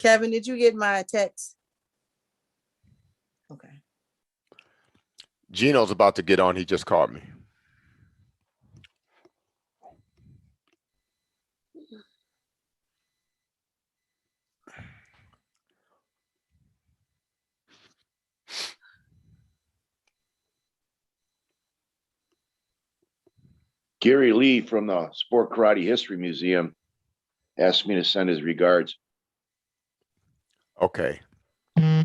Kevin, did you get my text? Okay. Gino's about to get on. He just called me. Gary Lee from the Sport Karate History Museum asked me to send his regards. Okay. I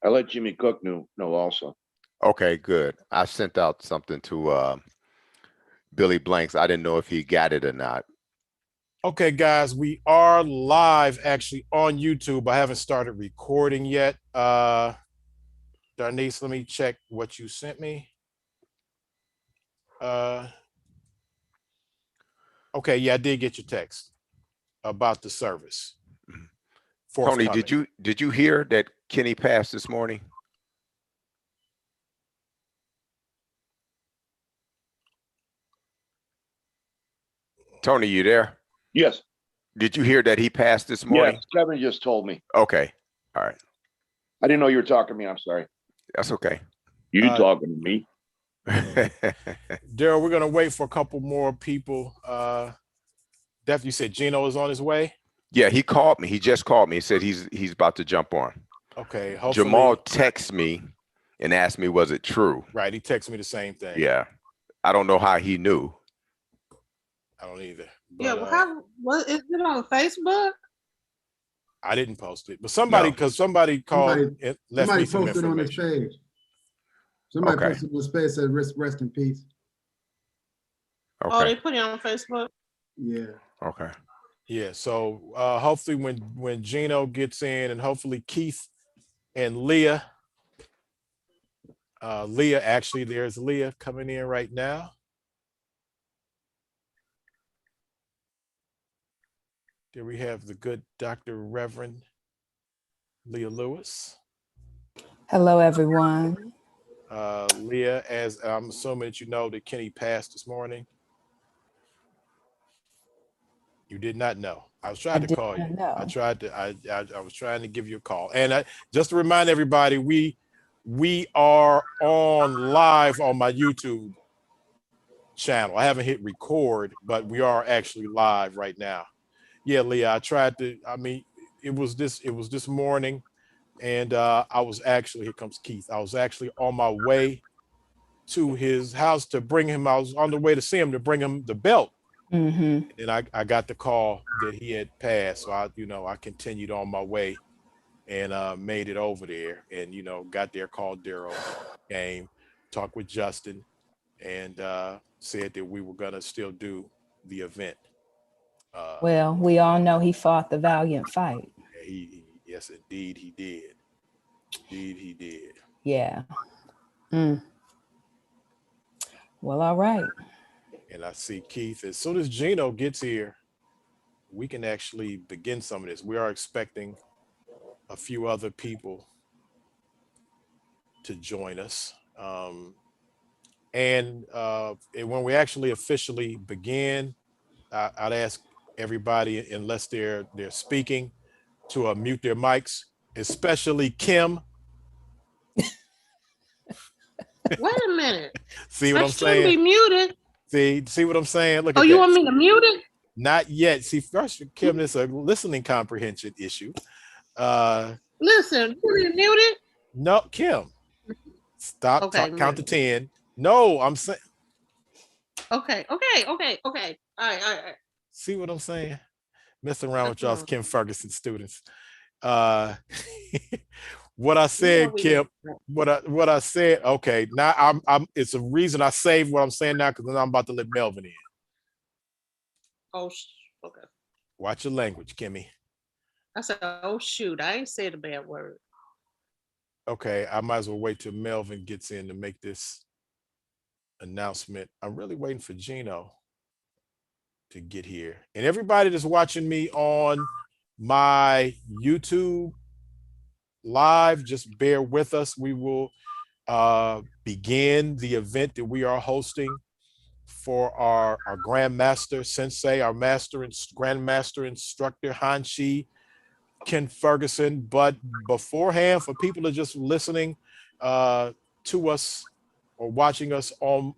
let Jimmy Cook know also. Okay, good. I sent out something to Billy Blanks. I didn't know if he got it or not. Okay, guys, we are live actually on YouTube. I haven't started recording yet. Darnice, let me check what you sent me. Okay, yeah, I did get your text about the service. Tony, did you hear that Kenny passed this morning? Tony, you there? Yes. Did you hear that he passed this morning? Yes, Kevin just told me. Okay. All right. I didn't know you were talking to me. I'm sorry. That's okay. You talking to me? Daryl, we're gonna wait for a couple more people. Def, you said Gino is on his way? Yeah, he called me. He just called me. He said he's about to jump on. Okay. Hopefully, Jamal texted me and asked me, was it true? Right. He texted me the same thing. Yeah. I don't know how he knew. I don't either. But, yeah, what is it on Facebook? I didn't post it, but somebody called and left me some posted on his information. page. Somebody posted on his page, said rest in peace. Okay. Oh, they put it on Facebook? Yeah. Okay. Yeah, so hopefully when Gino gets in, and hopefully Keith and Leah, actually there's Leah coming in right now. There we have the good Dr. Reverend Leah Lewis. Hello, everyone. Leah, as I'm assuming that you know that Kenny passed this morning. You did not know. I was trying to call you. I was trying to give you a call. And just to remind everybody, we are on live on my YouTube channel. I haven't hit record, but we are actually live right now. Yeah, Leah, I tried to, it was this morning, and I was actually, here comes Keith. I was actually on my way to his house to bring him, I was on the way to see him to bring him the belt. Mm-hmm. And I got the call that he had passed. So I continued on my way and made it over there, and got there, called Daryl, came, talked with Justin, and said that we were gonna still do the event. Well, we all know he fought the valiant fight. Yes, indeed he did. Indeed he did. Yeah. Well, all right. And I see Keith, as soon as Gino gets here, we can actually begin some of this. We are expecting a few other people to join us. And when we actually officially begin, I'd ask everybody, unless they're speaking, to mute their mics, especially Kim. Wait a minute. See what I'm saying? Shouldn't be muted. See what I'm saying? Look at that. Oh, you want me to mute it? Not yet. See, first, Kim, it's a listening comprehension issue. Listen, you mute it? No, Kim. Stop. Okay, count to 10. No, I'm saying. Okay. All right. See what I'm saying? Messing around with y'all's Kim Ferguson students. What I said, Kim, what I said, okay, now I'm it's a reason I saved what I'm saying now, because then I'm about to let Melvin in. Oh, okay. Watch your language, Kimmy. I said, oh shoot, I ain't said a bad word. Okay, I might as well wait till Melvin gets in to make this announcement. I'm really waiting for Gino to get here. And everybody that's watching me on my YouTube live, just bear with us. We will begin the event that we are hosting for our grandmaster sensei, our master and grandmaster instructor, Hanshi, Ken Ferguson. But beforehand, for people that are just listening to us or watching us on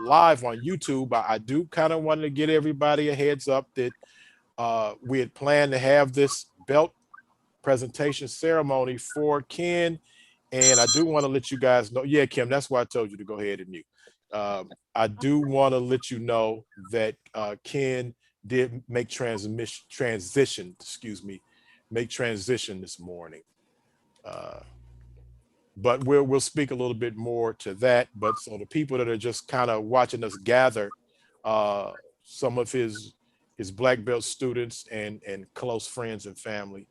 live on YouTube, I do kind of want to get everybody a heads up that we had planned to have this belt presentation ceremony for Ken. And I do want to let you guys know, yeah, Kim, that's why I told you to go ahead and mute. I do want to let you know that Ken did make transition this morning. But we'll speak a little bit more to that. But so the people that are just kind of watching us gather, some of his black belt students and close friends and family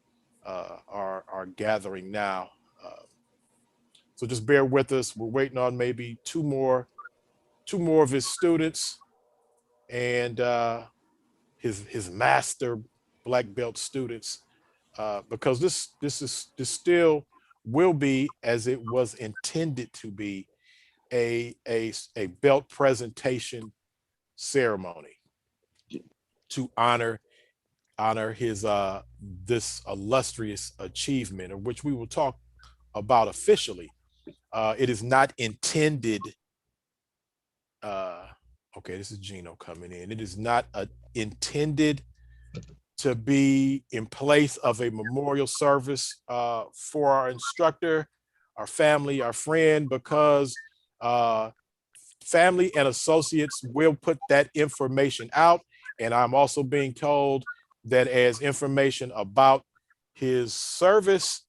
are gathering now. So just bear with us. We're waiting on maybe two more of his students and his master black belt students, because this still will be, as it was intended to be, a belt presentation ceremony to honor his this illustrious achievement, of which we will talk about officially. It is not intended. Okay, this is Gino coming in. It is not intended to be in place of a memorial service for our instructor, our family, our friend, because family and associates will put that information out. And I'm also being told that as information about his service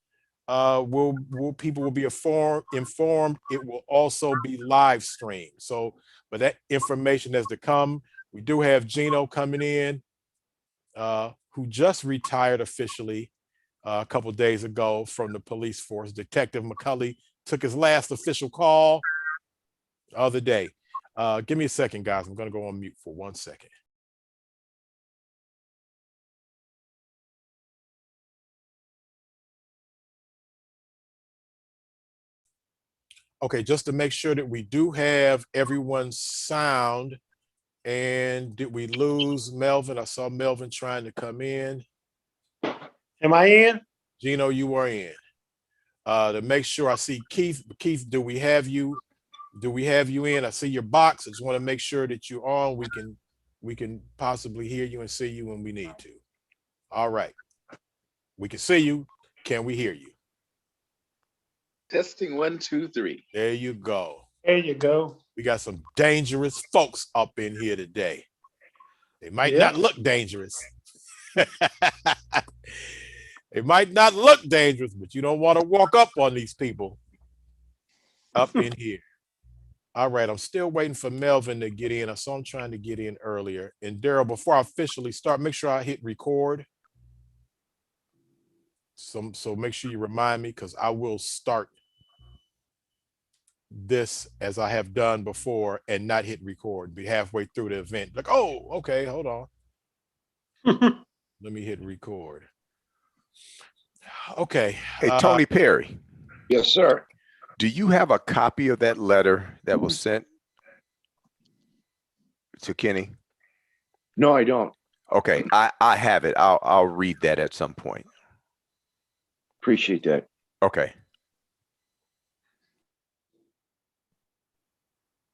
people will be informed. It will also be live streamed. So, but that information has to come. We do have Gino coming in, who just retired officially a couple of days ago from the police force. Detective McCulley took his last official call the other day. Give me a second, guys. I'm going to go on mute for 1 second. Okay, just to make sure that we do have everyone's sound. And did we lose Melvin? I saw Melvin trying to come in. Am I in? Gino, you are in. To make sure, I see Keith. Keith, do we have you? Do we have you in? I see your box. I just want to make sure that you're on. We can possibly hear you and see you when we need to. All right. We can see you. Can we hear you? Testing 1, 2, 3. There you go. There you go. We got some dangerous folks up in here today. They might not look dangerous. They might not look dangerous, but you don't want to walk up on these people up in here. All right, I'm still waiting for Melvin to get in. I saw him trying to get in earlier. And Daryl, before I officially start, make sure I hit record. So make sure you remind me, because I will start this as I have done before and not hit record, be halfway through the event. Like, oh, okay, hold on. Let me hit record. Okay. Hey, Tony Perry. Yes, sir. Do you have a copy of that letter that was sent to Kenny? No, I don't. Okay, I have it. I'll read that at some point. Appreciate that. Okay.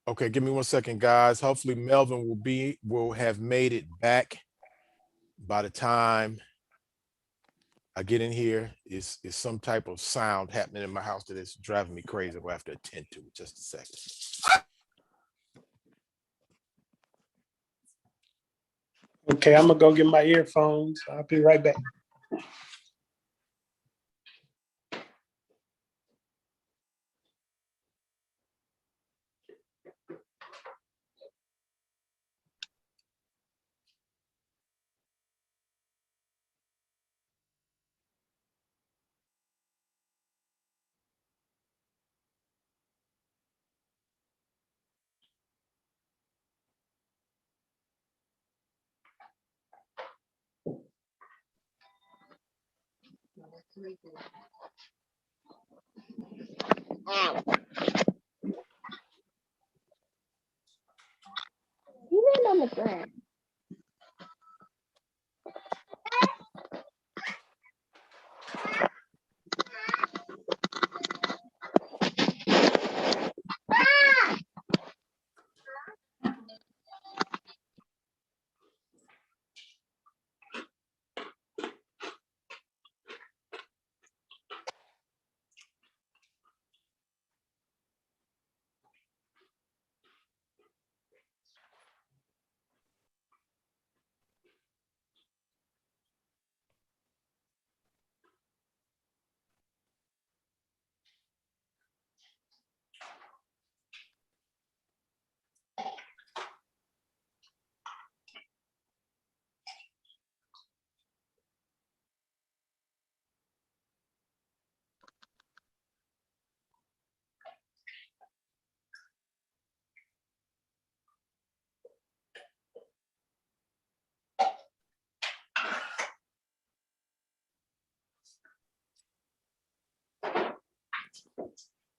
Okay, give me 1 second, guys. Hopefully Melvin will have made it back by the time I get in here. Is some type of sound happening in my house that is driving me crazy. We'll have to attend to it. Just a second. Okay, I'm gonna go get my earphones. I'll be right back.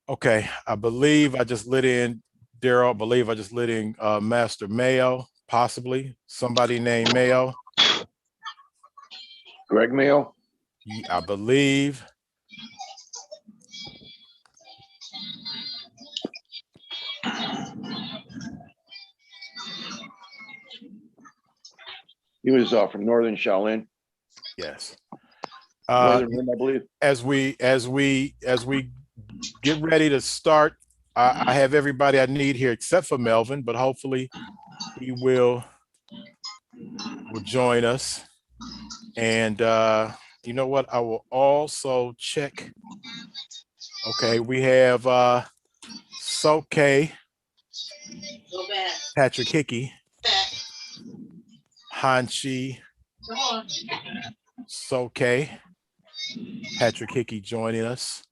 Okay, I believe I just lit in Daryl. I believe I just lit in Master Mayo, possibly somebody named Mayo. Greg Mayo? I believe. He was from Northern Shaolin. Yes. Northern Rim, I believe. As we get ready to start, I have everybody I need here except for Melvin, but hopefully he will join us. And you know what? I will also check. Okay, we have Soke, Patrick Hickey, Hanshi, Soke, Patrick Hickey joining us.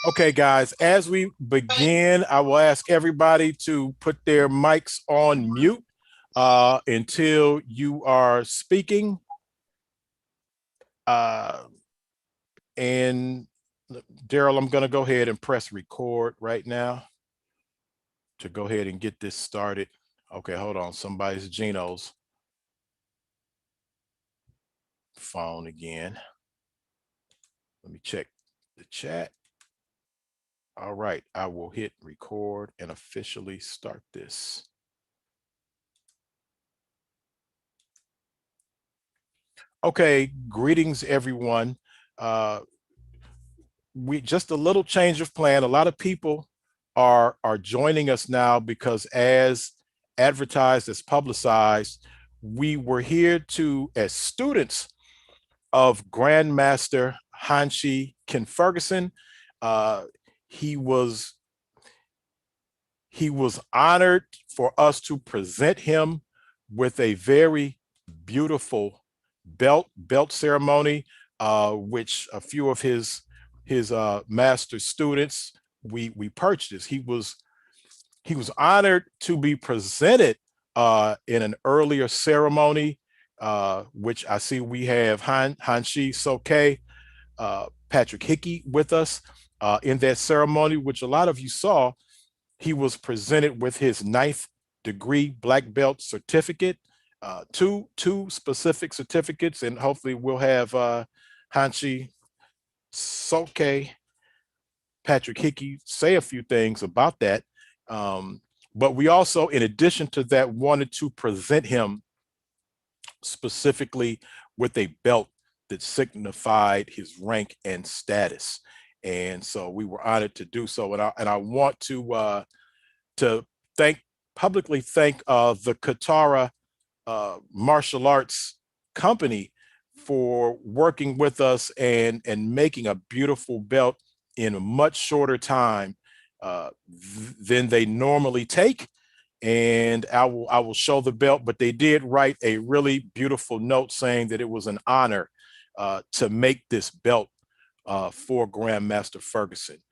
Okay, guys, as we begin, I will ask everybody to put their mics on mute until you are speaking. And Daryl, I'm going to go ahead and press record right now to go ahead and get this started. Okay, hold on. Somebody's Gino's phone again. Let me check the chat. All right, I will hit record and officially start this. Okay, greetings everyone. We just a little change of plan. A lot of people are joining us now because as advertised, as publicized, we were here to, as students of Grandmaster Hanshi Ken Ferguson, he was honored for us to present him with a very beautiful belt ceremony, which a few of his master students we purchased. He was honored to be presented in an earlier ceremony, which I see we have Hanshi Soke, Patrick Hickey with us in that ceremony, which a lot of you saw. He was presented with his 9th degree black belt certificate, two specific certificates, and hopefully we'll have Hanshi Soke, Patrick Hickey say a few things about that. But we also, in addition to that, wanted to present him specifically with a belt that signified his rank and status. And so we were honored to do so. And I want to publicly thank the Katara martial arts company for working with us and making a beautiful belt in a much shorter time than they normally take. And I will show the belt, but they did write a really beautiful note saying that it was an honor to make this belt for Grandmaster Ferguson.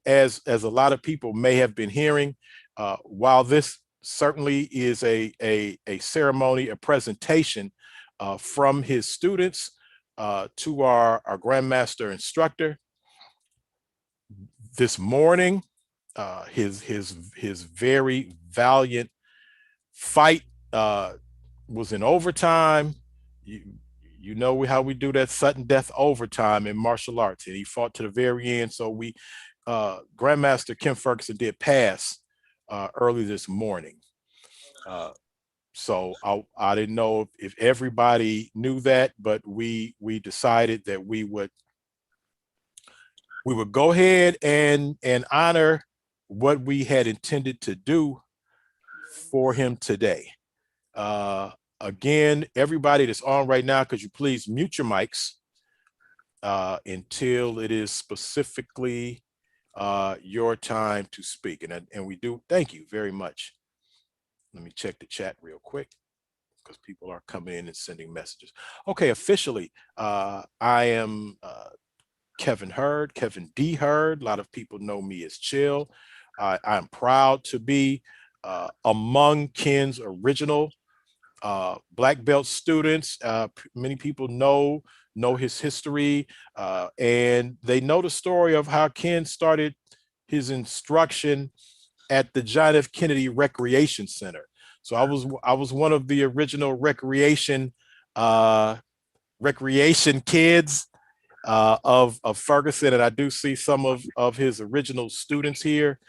As a lot of people may have been hearing, while this certainly is a ceremony, a presentation from his students to our Grandmaster instructor, this morning his very valiant fight was in overtime. You know how we do that sudden death overtime in martial arts, and he fought to the very end. So we Grandmaster Ken Ferguson did pass early this morning. So I didn't know if everybody knew that, but we decided that we would go ahead and honor what we had intended to do for him today. Again, everybody that's on right now, could you please mute your mics until it is specifically your time to speak. And we do, thank you very much. Let me check the chat real quick because people are coming in and sending messages. Okay, officially, I am Kevin D. Hurd. A lot of people know me as Chill. I'm proud to be among Ken's original black belt students. Many people know his history, and they know the story of how Ken started his instruction at the John F. Kennedy Recreation Center. So I was one of the original recreation kids of Ferguson, and I do see some of his original students here.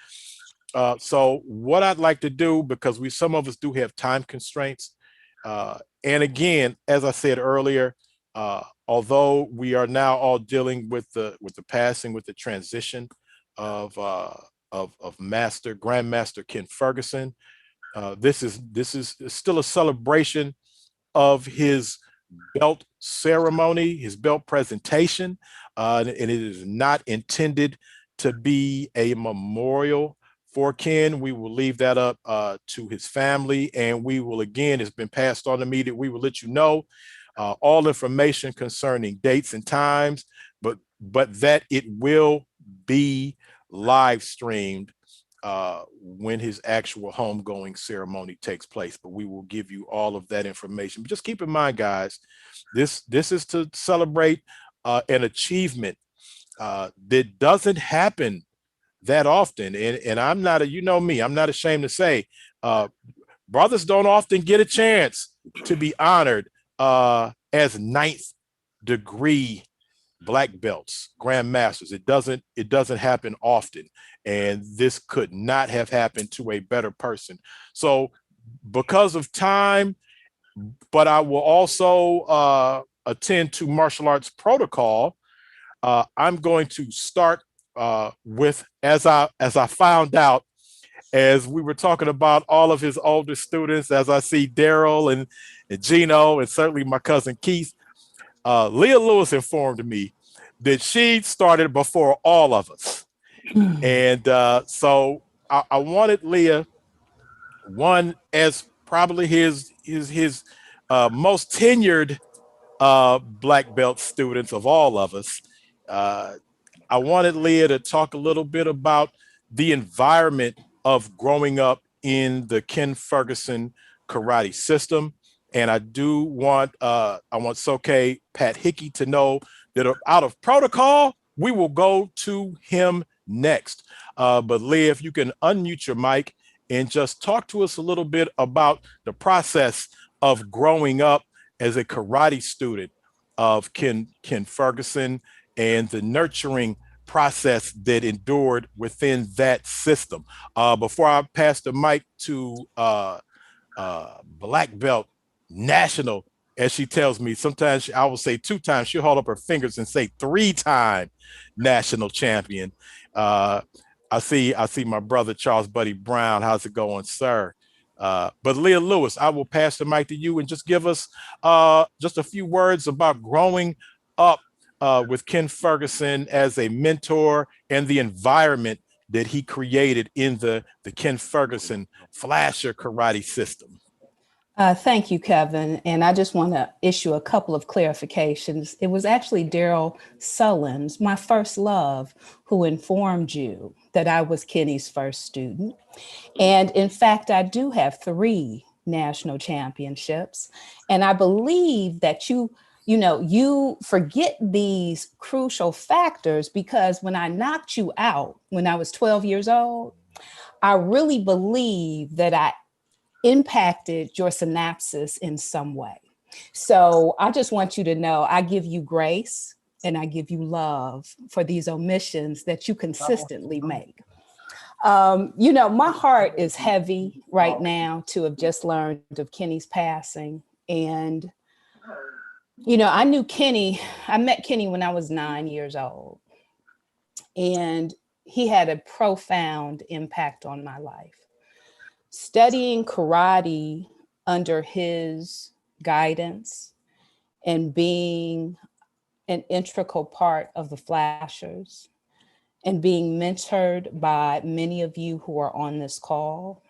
So what I'd like to do, because some of us do have time constraints, and again, as I said earlier, although we are now all dealing with the passing, with the transition of Grandmaster Ken Ferguson, this is still a celebration of his belt ceremony, his belt presentation, and it is not intended to be a memorial for Ken. We will leave that up to his family, and we will, again, it's been passed on to me that we will let you know all information concerning dates and times, but that it will be live streamed when his actual homegoing ceremony takes place. But we will give you all of that information. But just keep in mind, guys, this is to celebrate an achievement that doesn't happen that often. And I'm not, you know me, I'm not ashamed to say, brothers don't often get a chance to be honored as ninth degree black belts, grandmasters. It doesn't happen often. And this could not have happened to a better person. So because of time, but I will also attend to martial arts protocol. I'm going to start with, as I found out, as we were talking about all of his older students, as I see Daryl and Gino, and certainly my cousin Keith, Leah Lewis informed me that she started before all of us. And so I wanted Leah, one, as probably his most tenured black belt students of all of us. I wanted Leah to talk a little bit about the environment of growing up in the Ken Ferguson karate system. And I do want, I want Soke Pat Hickey to know that out of protocol, we will go to him next. But Leah, if you can unmute your mic and just talk to us a little bit about the process of growing up as a karate student of Ken Ferguson and the nurturing process that endured within that system. Before I pass the mic to black belt national, as she tells me, sometimes I will say 2 times, she'll hold up her fingers and say 3-time national champion. I see my brother, Charles Buddy Brown. How's it going, sir? But Leah Lewis, I will pass the mic to you and just give us just a few words about growing up with Ken Ferguson as a mentor and the environment that he created in the Ken Ferguson flasher karate system. Thank you, Kevin. And I just want to issue a couple of clarifications. It was actually Daryl Sullins, my first love, who informed you that I was Kenny's first student. And in fact, I do have 3 national championships. And I believe that you forget these crucial factors, because when I knocked you out when I was 12 years old, I really believe that I impacted your synapses in some way. So I just want you to know, I give you grace and I give you love for these omissions that you consistently make. You know, my heart is heavy right now to have just learned of Kenny's passing. And, you know, I met Kenny when I was 9 years old. And he had a profound impact on my life. Studying karate under his guidance and being an integral part of the Flashers and being mentored by many of you who are on this call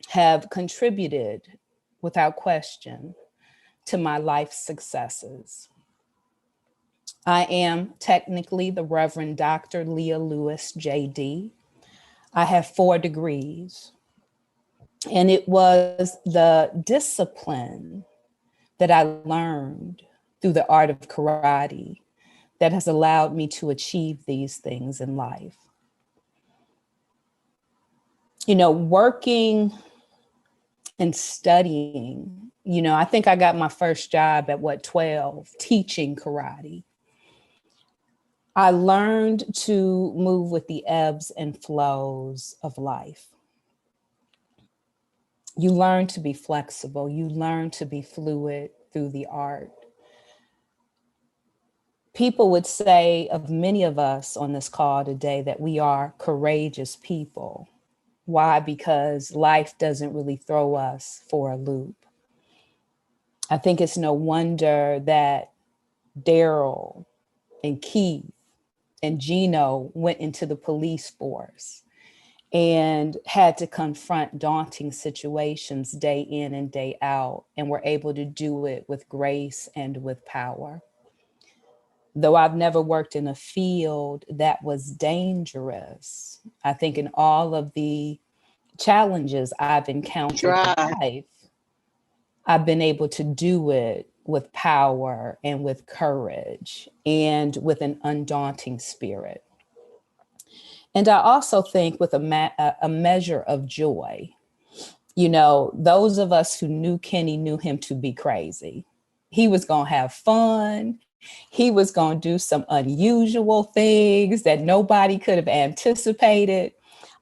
have contributed without question to my life successes. I am technically the Reverend Dr. Leah Lewis, JD. I have 4 degrees. And it was the discipline that I learned through the art of karate that has allowed me to achieve these things in life. You know, working and studying, you know, I think I got my first job at 12, teaching karate. I learned to move with the ebbs and flows of life. You learn to be flexible. You learn to be fluid through the art. People would say of many of us on this call today that we are courageous people. Why? Because life doesn't really throw us for a loop. I think it's no wonder that Daryl and Keith and Gino went into the police force and had to confront daunting situations day in and day out, and were able to do it with grace and with power. Though I've never worked in a field that was dangerous, I think in all of the challenges I've encountered in life, I've been able to do it with power and with courage and with an undaunting spirit. And I also think with a measure of joy. You know, those of us who knew Kenny knew him to be crazy. He was going to have fun. He was going to do some unusual things that nobody could have anticipated.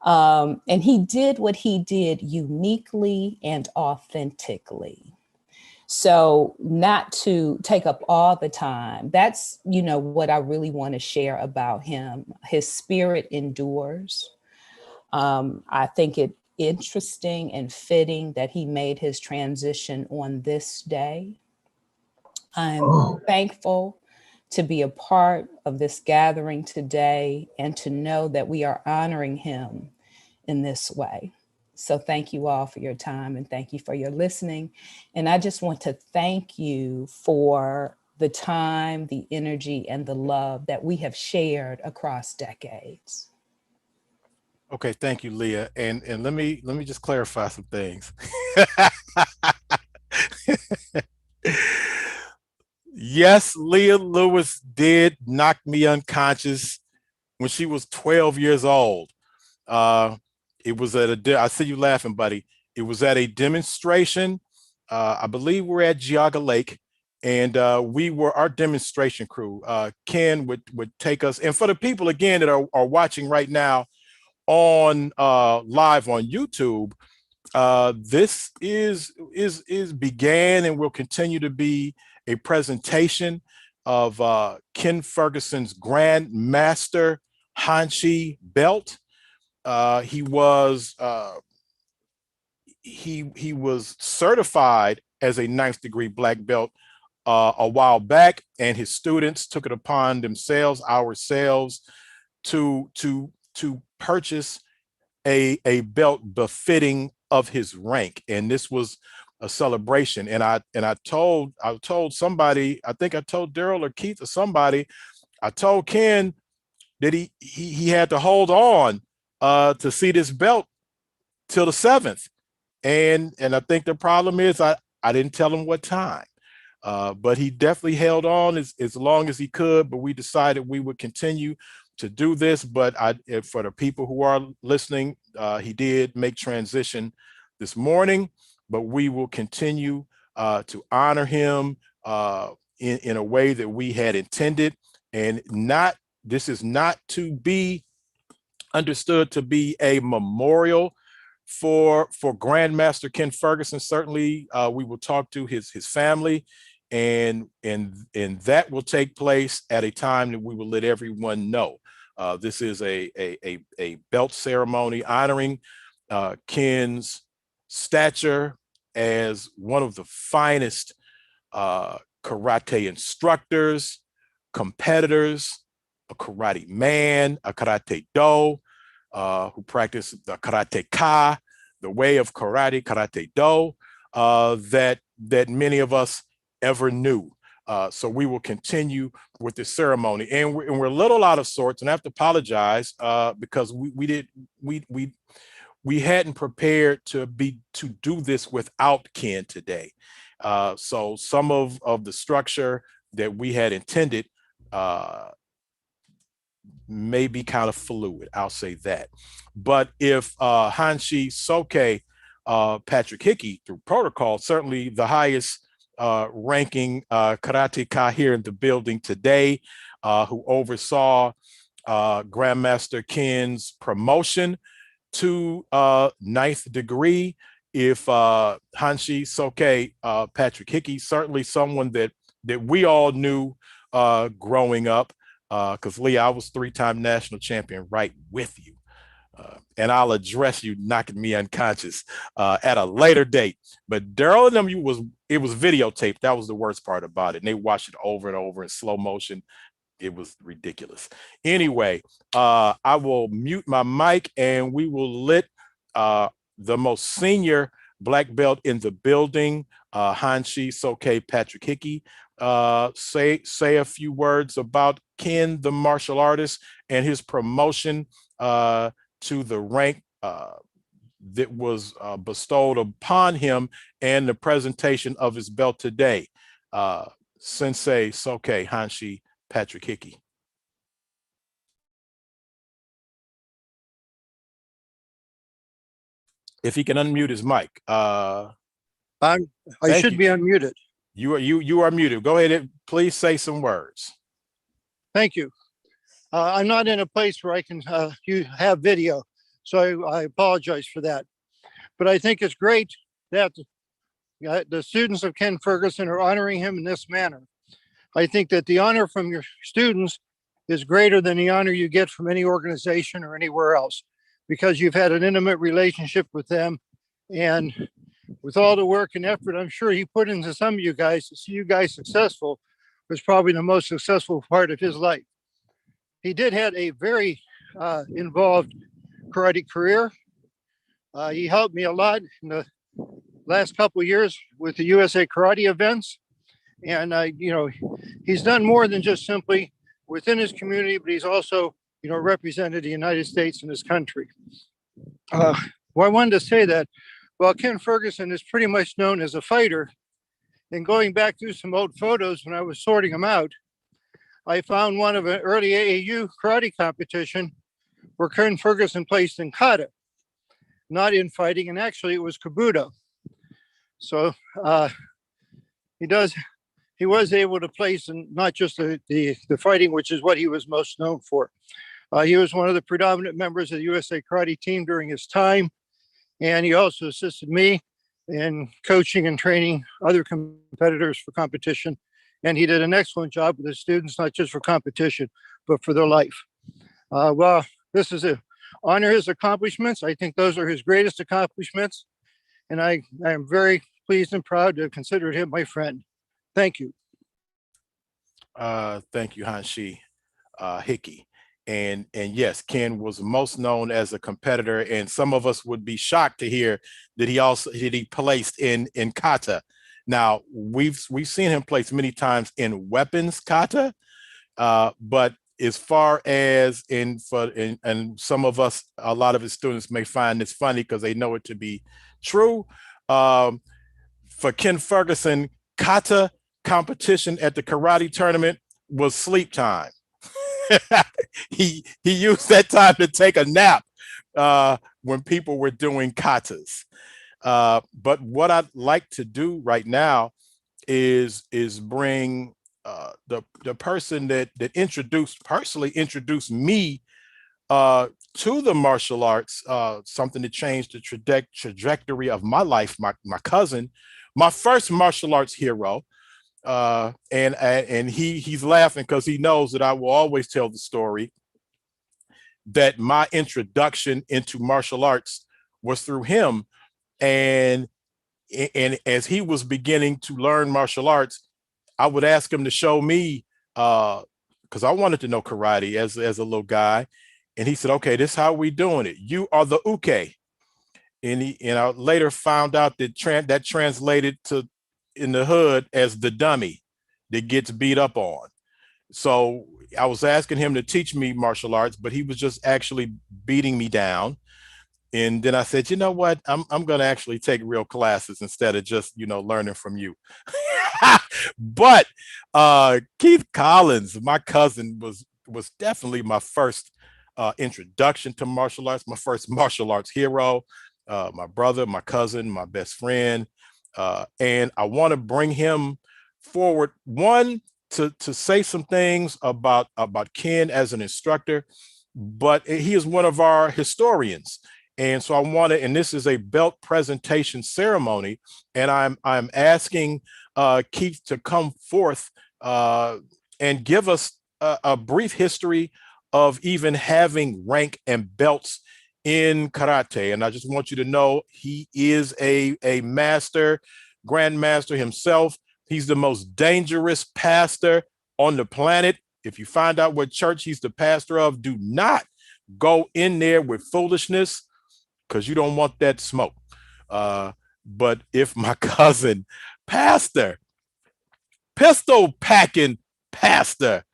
And he did what he did uniquely and authentically. So not to take up all the time, that's, you know, what I really want to share about him. His spirit endures. I think it interesting and fitting that he made his transition on this day. I'm thankful to be a part of this gathering today and to know that we are honoring him in this way. So thank you all for your time and thank you for your listening. And I just want to thank you for the time, the energy, and the love that we have shared across decades. Okay, thank you, Leah. And let me just clarify some things. Yes, Leah Lewis did knock me unconscious when she was 12 years old. It was at I see you laughing, buddy. It was at a demonstration. I believe we're at Geauga Lake, and we were our demonstration crew. Ken would take us, and for the people again that are watching right now on live on YouTube, this is began and will continue to be a presentation of Ken Ferguson's Grand Master Hanshi belt. He was certified as a 9th degree black belt a while back, and his students took it upon ourselves to purchase a belt befitting of his rank. And this was a celebration. And I told somebody, I think I told Daryl or Keith or somebody, I told Ken that he had to hold on to see this belt till the 7th. And I think the problem is I didn't tell him what time. But he definitely held on as long as he could, but we decided we would continue to do this. But for the people who are listening he did make transition this morning, but we will continue to honor him in a way that we had intended, and this is not to be understood to be a memorial for Grandmaster Ken Ferguson. Certainly, we will talk to his family, and that will take place at a time that we will let everyone know. This is a belt ceremony honoring Ken's stature as one of the finest karate instructors, competitors, a karate man, a karate do, who practiced the karate ka, the way of karate do, that many of us ever knew. So we will continue with this ceremony, and we're a little out of sorts, and I have to apologize because we hadn't prepared to do this without Ken today. So some of the structure that we had intended may be kind of fluid, I'll say that. But if Hanshi Soke Patrick Hickey, through protocol, certainly the highest ranking karateka here in the building today, who oversaw Grandmaster Ken's promotion to 9th degree. If Hanshi Soke Patrick Hickey, certainly someone that we all knew growing up, because Lee, I was 3-time national champion right with you. And I'll address you knocking me unconscious at a later date. But Daryl and them, it was videotaped. That was the worst part about it. And they watched it over and over in slow motion. It was ridiculous. Anyway, I will mute my mic, and we will let the most senior black belt in the building, Hanshi Soke Patrick Hickey, say a few words about Ken, the martial artist, and his promotion to the rank that was bestowed upon him, and the presentation of his belt today. Sensei Soke Hanshi Patrick Hickey. If he can unmute his mic. I should be unmuted. You are muted. Go ahead and please say some words. Thank you. I'm not in a place where I can you have video, so I apologize for that. But I think it's great that the students of Ken Ferguson are honoring him in this manner. I think that the honor from your students is greater than the honor you get from any organization or anywhere else, because you've had an intimate relationship with them, and with all the work and effort I'm sure he put into some of you guys to see you guys successful was probably the most successful part of his life. He did have a very involved karate career. He helped me a lot in the last couple of years with the USA Karate events. And, he's done more than just simply within his community, but he's also, represented the United States and his country. Well, I wanted to say that, well, Ken Ferguson is pretty much known as a fighter. And going back through some old photos when I was sorting them out, I found one of an early AAU karate competition where Ken Ferguson placed in kata, not in fighting, and actually it was kabuto. So he was able to place in not just the fighting, which is what he was most known for. He was one of the predominant members of the USA Karate team during his time, and he also assisted me in coaching and training other competitors for competition. And he did an excellent job with his students, not just for competition, but for their life. Well, this is to honor his accomplishments. I think those are his greatest accomplishments. And I am very pleased and proud to have considered him my friend. Thank you. Thank you, Hanshi Hickey. And yes, Ken was most known as a competitor, and some of us would be shocked to hear that he placed in kata. Now we've seen him place many times in weapons kata, but as far as and some of us, a lot of his students may find this funny because they know it to be true. For Ken Ferguson, kata competition at the karate tournament was sleep time. he used that time to take a nap. when people were doing katas. But what I'd like to do right now is bring the person that personally introduced me to the martial arts, something that changed the trajectory of my life. My cousin, my first martial arts hero, and he's laughing because he knows that I will always tell the story that my introduction into martial arts was through him, and as he was beginning to learn martial arts, I would ask him to show me, because I wanted to know karate as a little guy. And he said, okay, this is how we doing it. You are the uke. And I later found out that that translated to in the hood as the dummy that gets beat up on. So I was asking him to teach me martial arts, but he was just actually beating me down. And then I said, you know what? I'm going to actually take real classes instead of just, learning from you. But Keith Collins, my cousin, was definitely my first introduction to martial arts, my first martial arts hero, my brother, my cousin, my best friend. And I want to bring him forward, one, to say some things about Ken as an instructor, but he is one of our historians. And so I want to, and this is a belt presentation ceremony, and I'm asking Keith to come forth and give us a brief history of even having rank and belts in karate. And I just want you to know he is a master, grandmaster himself. He's the most dangerous pastor on the planet. If you find out what church he's the pastor of, do not go in there with foolishness, because you don't want that smoke. But if my cousin, pastor, pistol packing pastor,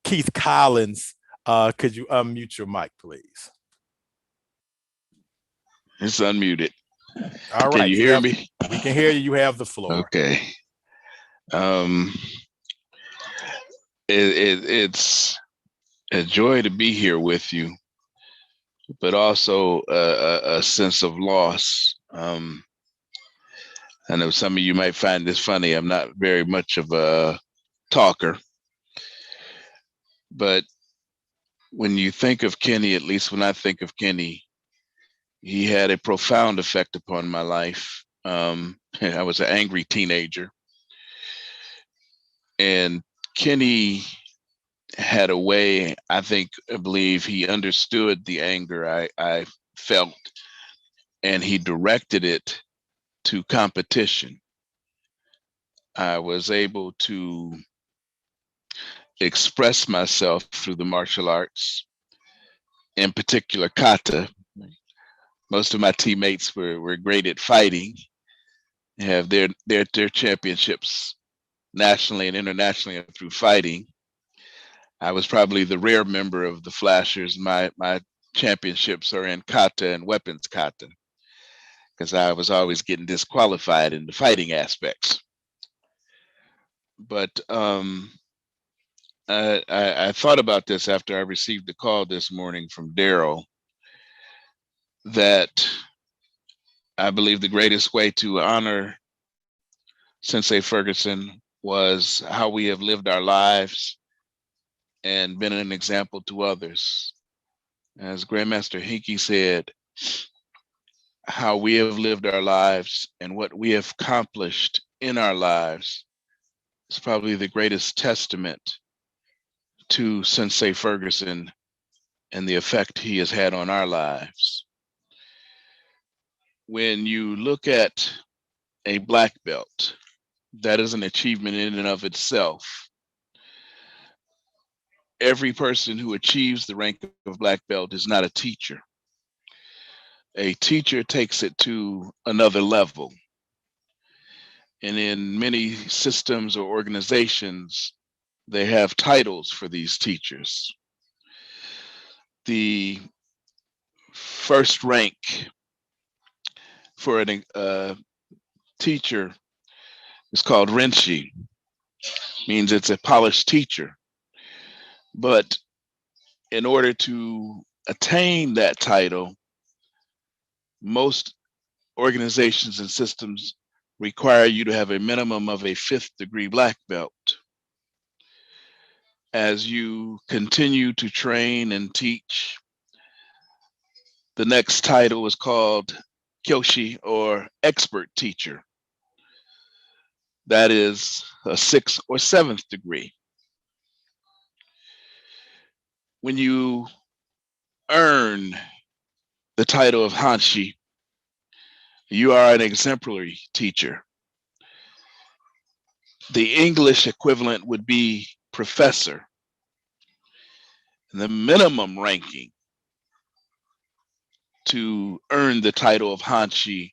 Keith Collins, could you unmute your mic, please? It's unmuted. All right. Can you hear me? We can hear you. You have the floor. Okay. It's a joy to be here with you, but also a sense of loss. I know some of you might find this funny. I'm not very much of a talker, but when you think of Kenny, at least when I think of Kenny, he had a profound effect upon my life. I was an angry teenager, and Kenny had a way, I believe he understood the anger I felt, and he directed it to competition. I was able to express myself through the martial arts, in particular kata. Most of my teammates were great at fighting, have their championships nationally and internationally through fighting. I was probably the rare member of the Flashers. My championships are in kata and weapons kata, because I was always getting disqualified in the fighting aspects. But I thought about this after I received the call this morning from Daryl, that I believe the greatest way to honor Sensei Ferguson was how we have lived our lives and been an example to others. As Grandmaster Hinkie said, how we have lived our lives and what we have accomplished in our lives is probably the greatest testament to Sensei Ferguson and the effect he has had on our lives. When you look at a black belt, that is an achievement in and of itself. Every person who achieves the rank of black belt is not a teacher. A teacher takes it to another level. And in many systems or organizations, they have titles for these teachers. The first rank for a teacher is called Hanshi, means it's a polished teacher. But in order to attain that title, most organizations and systems require you to have a minimum of a 5th degree black belt. As you continue to train and teach, the next title is called Kyoshi, or expert teacher. That is a 6th or 7th degree. When you earn the title of Hanshi, you are an exemplary teacher. The English equivalent would be professor. And the minimum ranking to earn the title of Hanshi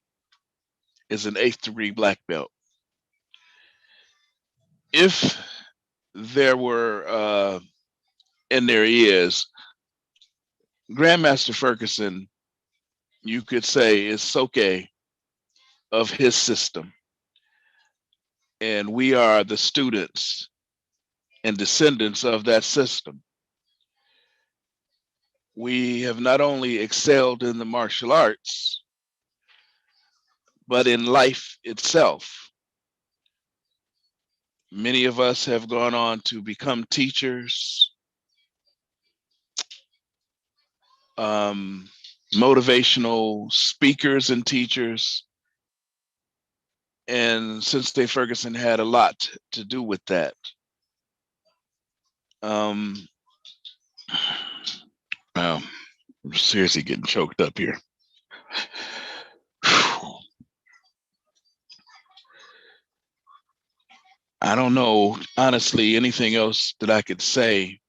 is an 8th degree black belt. If there were, and there is, Grandmaster Ferguson, you could say, is Soke of his system. And we are the students and descendants of that system. We have not only excelled in the martial arts, but in life itself. Many of us have gone on to become teachers, motivational speakers and teachers. And Sensei Ferguson had a lot to do with that. Wow, I'm seriously getting choked up here. I don't know, honestly, anything else that I could say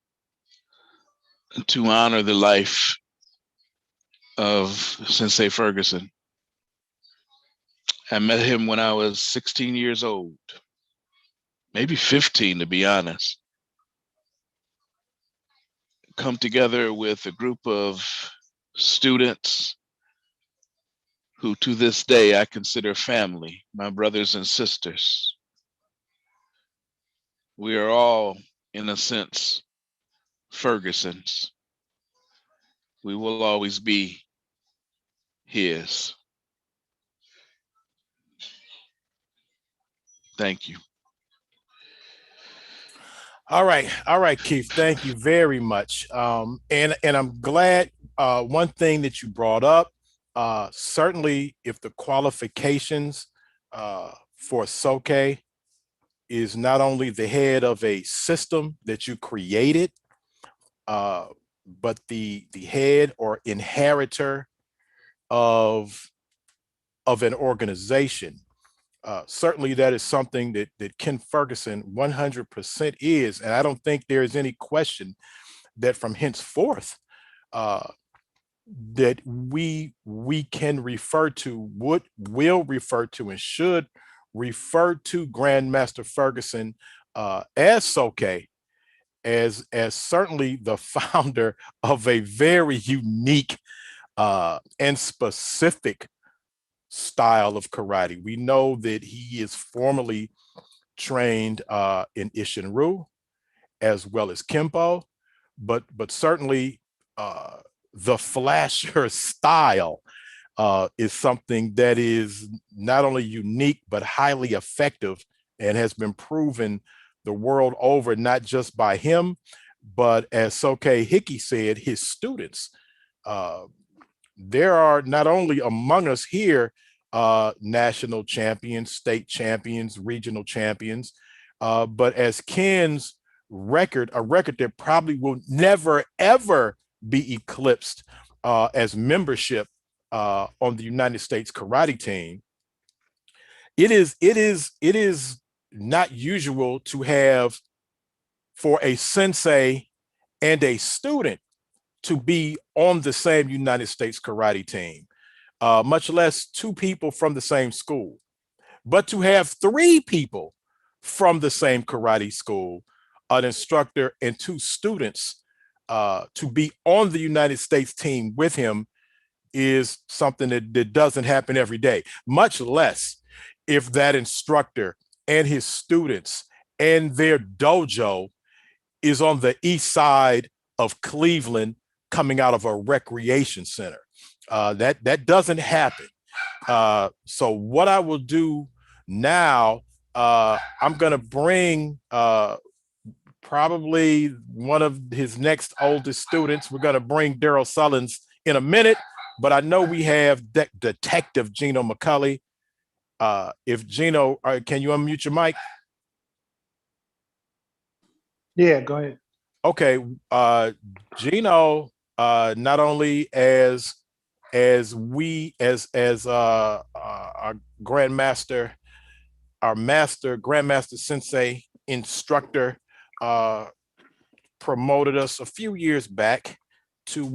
to honor the life of Sensei Ferguson. I met him when I was 16 years old, maybe 15 to be honest. Come together with a group of students who to this day I consider family, my brothers and sisters. We are all, in a sense, Fergusons. We will always be his. Thank you. All right, Keith. Thank you very much. And I'm glad one thing that you brought up. Certainly, if the qualifications for Soke is not only the head of a system that you created, but the head or inheritor of an organization. Certainly that is something that Ken Ferguson 100% is, and I don't think there is any question that from henceforth that we can refer to, will refer to, and should refer to Grandmaster Ferguson as Soke, as certainly the founder of a very unique and specific style of karate. We know that he is formally trained in Isshin-ryu as well as Kempo, but certainly the flasher style is something that is not only unique but highly effective and has been proven the world over, not just by him, but as Soke Hickey said, his students. There are not only among us here national champions, state champions, regional champions, but as Ken's record, a record that probably will never, ever be eclipsed as membership on the United States karate team. It is not usual to have for a sensei and a student to be on the same United States karate team, much less two people from the same school. But to have three people from the same karate school, an instructor and two students, to be on the United States team with him is something that doesn't happen every day, much less if that instructor and his students and their dojo is on the east side of Cleveland coming out of a recreation center. That doesn't happen. So what I will do now, I'm gonna bring probably one of his next oldest students. We're gonna bring Daryl Sullins in a minute, but I know we have Detective Gino McCulley. If Gino, can you unmute your mic? Yeah, go ahead. Okay, Gino, not only as our grandmaster, our master, grandmaster sensei, instructor, promoted us a few years back to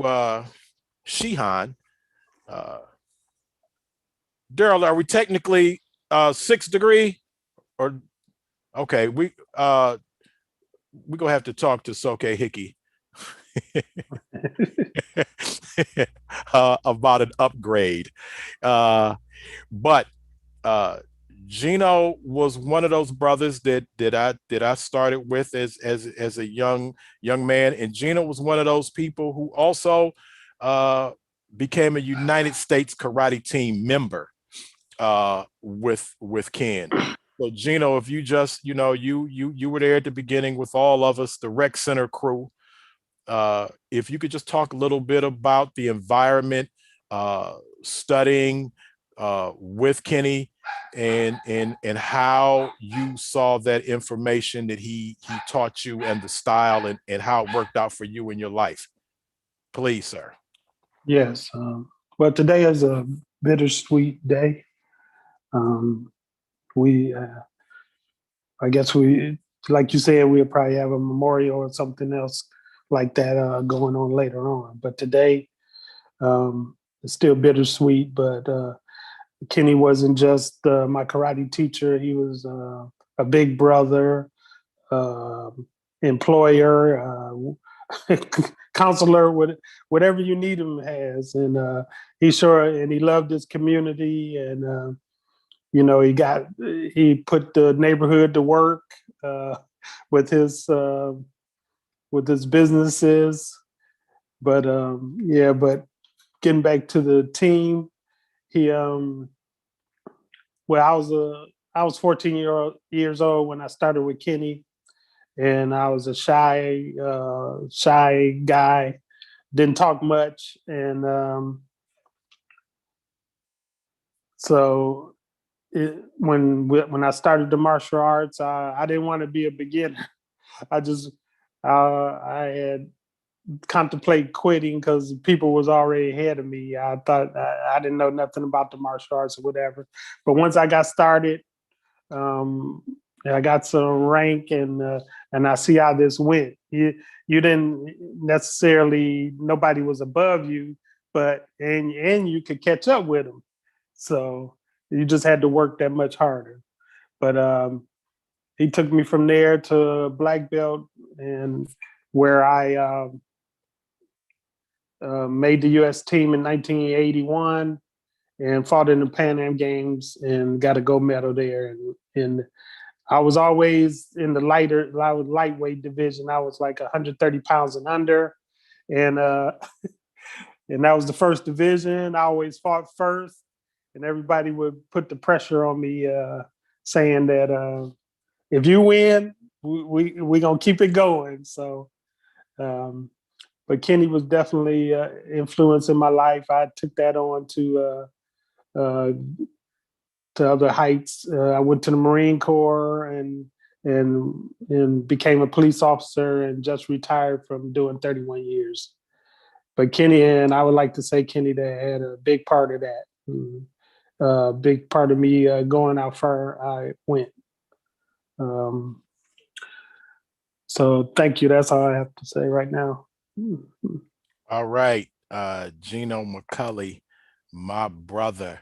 Shihan. Daryl, are we technically 6th degree? Or okay, we're gonna have to talk to Soke Hickey about an upgrade. But Gino was one of those brothers that I started with as a young man, and Gino was one of those people who also became a United States Karate Team member with Ken. So Gino, if you just, you were there at the beginning with all of us, the Rec Center crew. If you could just talk a little bit about the environment, studying with Kenny, and how you saw that information that he taught you, and the style, and how it worked out for you in your life. Please, sir. Yes. Well, today is a bittersweet day. I guess like you said, we'll probably have a memorial or something else like that going on later on. But today, it's still bittersweet. But Kenny wasn't just my karate teacher. He was a big brother, employer, counselor, whatever you need him as. And he loved his community, and he put the neighborhood to work with his businesses. But but getting back to the team, he I was 14 years old when I started with Kenny, and I was a shy guy, didn't talk much, and so when I started the martial arts, I didn't want to be a beginner. I had contemplated quitting because people was already ahead of me. I thought I didn't know nothing about the martial arts or whatever. But once I got started, I got some rank, and I see how this went. You didn't necessarily, nobody was above you, but and you could catch up with them. So you just had to work that much harder. But he took me from there to black belt, and where I made the U.S. team in 1981 and fought in the Pan Am Games and got a gold medal there. And I was always in the lightweight division. I was like 130 pounds and under, and and that was the first division. I always fought first, and everybody would put the pressure on me, saying that if you win, we gonna keep it going. So, but Kenny was definitely influencing my life. I took that on to other heights. I went to the Marine Corps and became a police officer, and just retired from doing 31 years. But Kenny, and I would like to say Kenny, that had a big part of that. Big part of me going how far I went. So thank you. That's all I have to say right now. All right, Gino McCulley, my brother.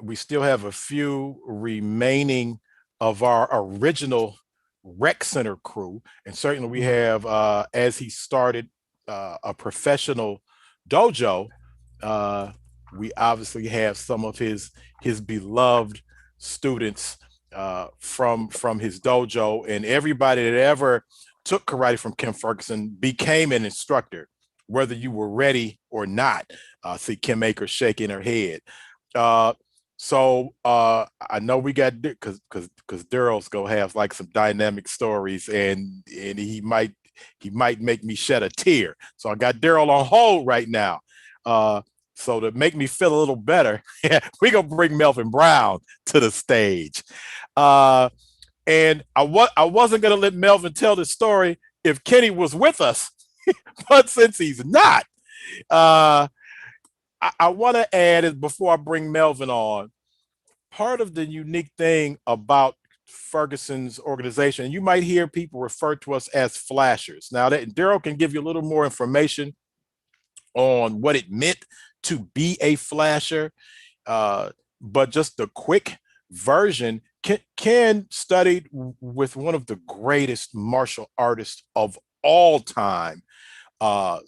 We still have a few remaining of our original Rec Center crew, and certainly we have, as he started a professional dojo, we obviously have some of his beloved students from his dojo, and everybody that ever took karate from Ken Ferguson became an instructor whether you were ready or not. See Kim Akers shaking her head. So I know we got because Daryl's gonna have like some dynamic stories, and he might make me shed a tear. So I got Daryl on hold right now. So to make me feel a little better, we're gonna bring Melvin Brown to the stage. And I wasn't gonna let Melvin tell the story if Kenny was with us, but since he's not, I want to add is before I bring Melvin on, part of the unique thing about Ferguson's organization, you might hear people refer to us as flashers. Now that Daryl can give you a little more information on what it meant to be a flasher, but just the quick version, Ken studied with one of the greatest martial artists of all time,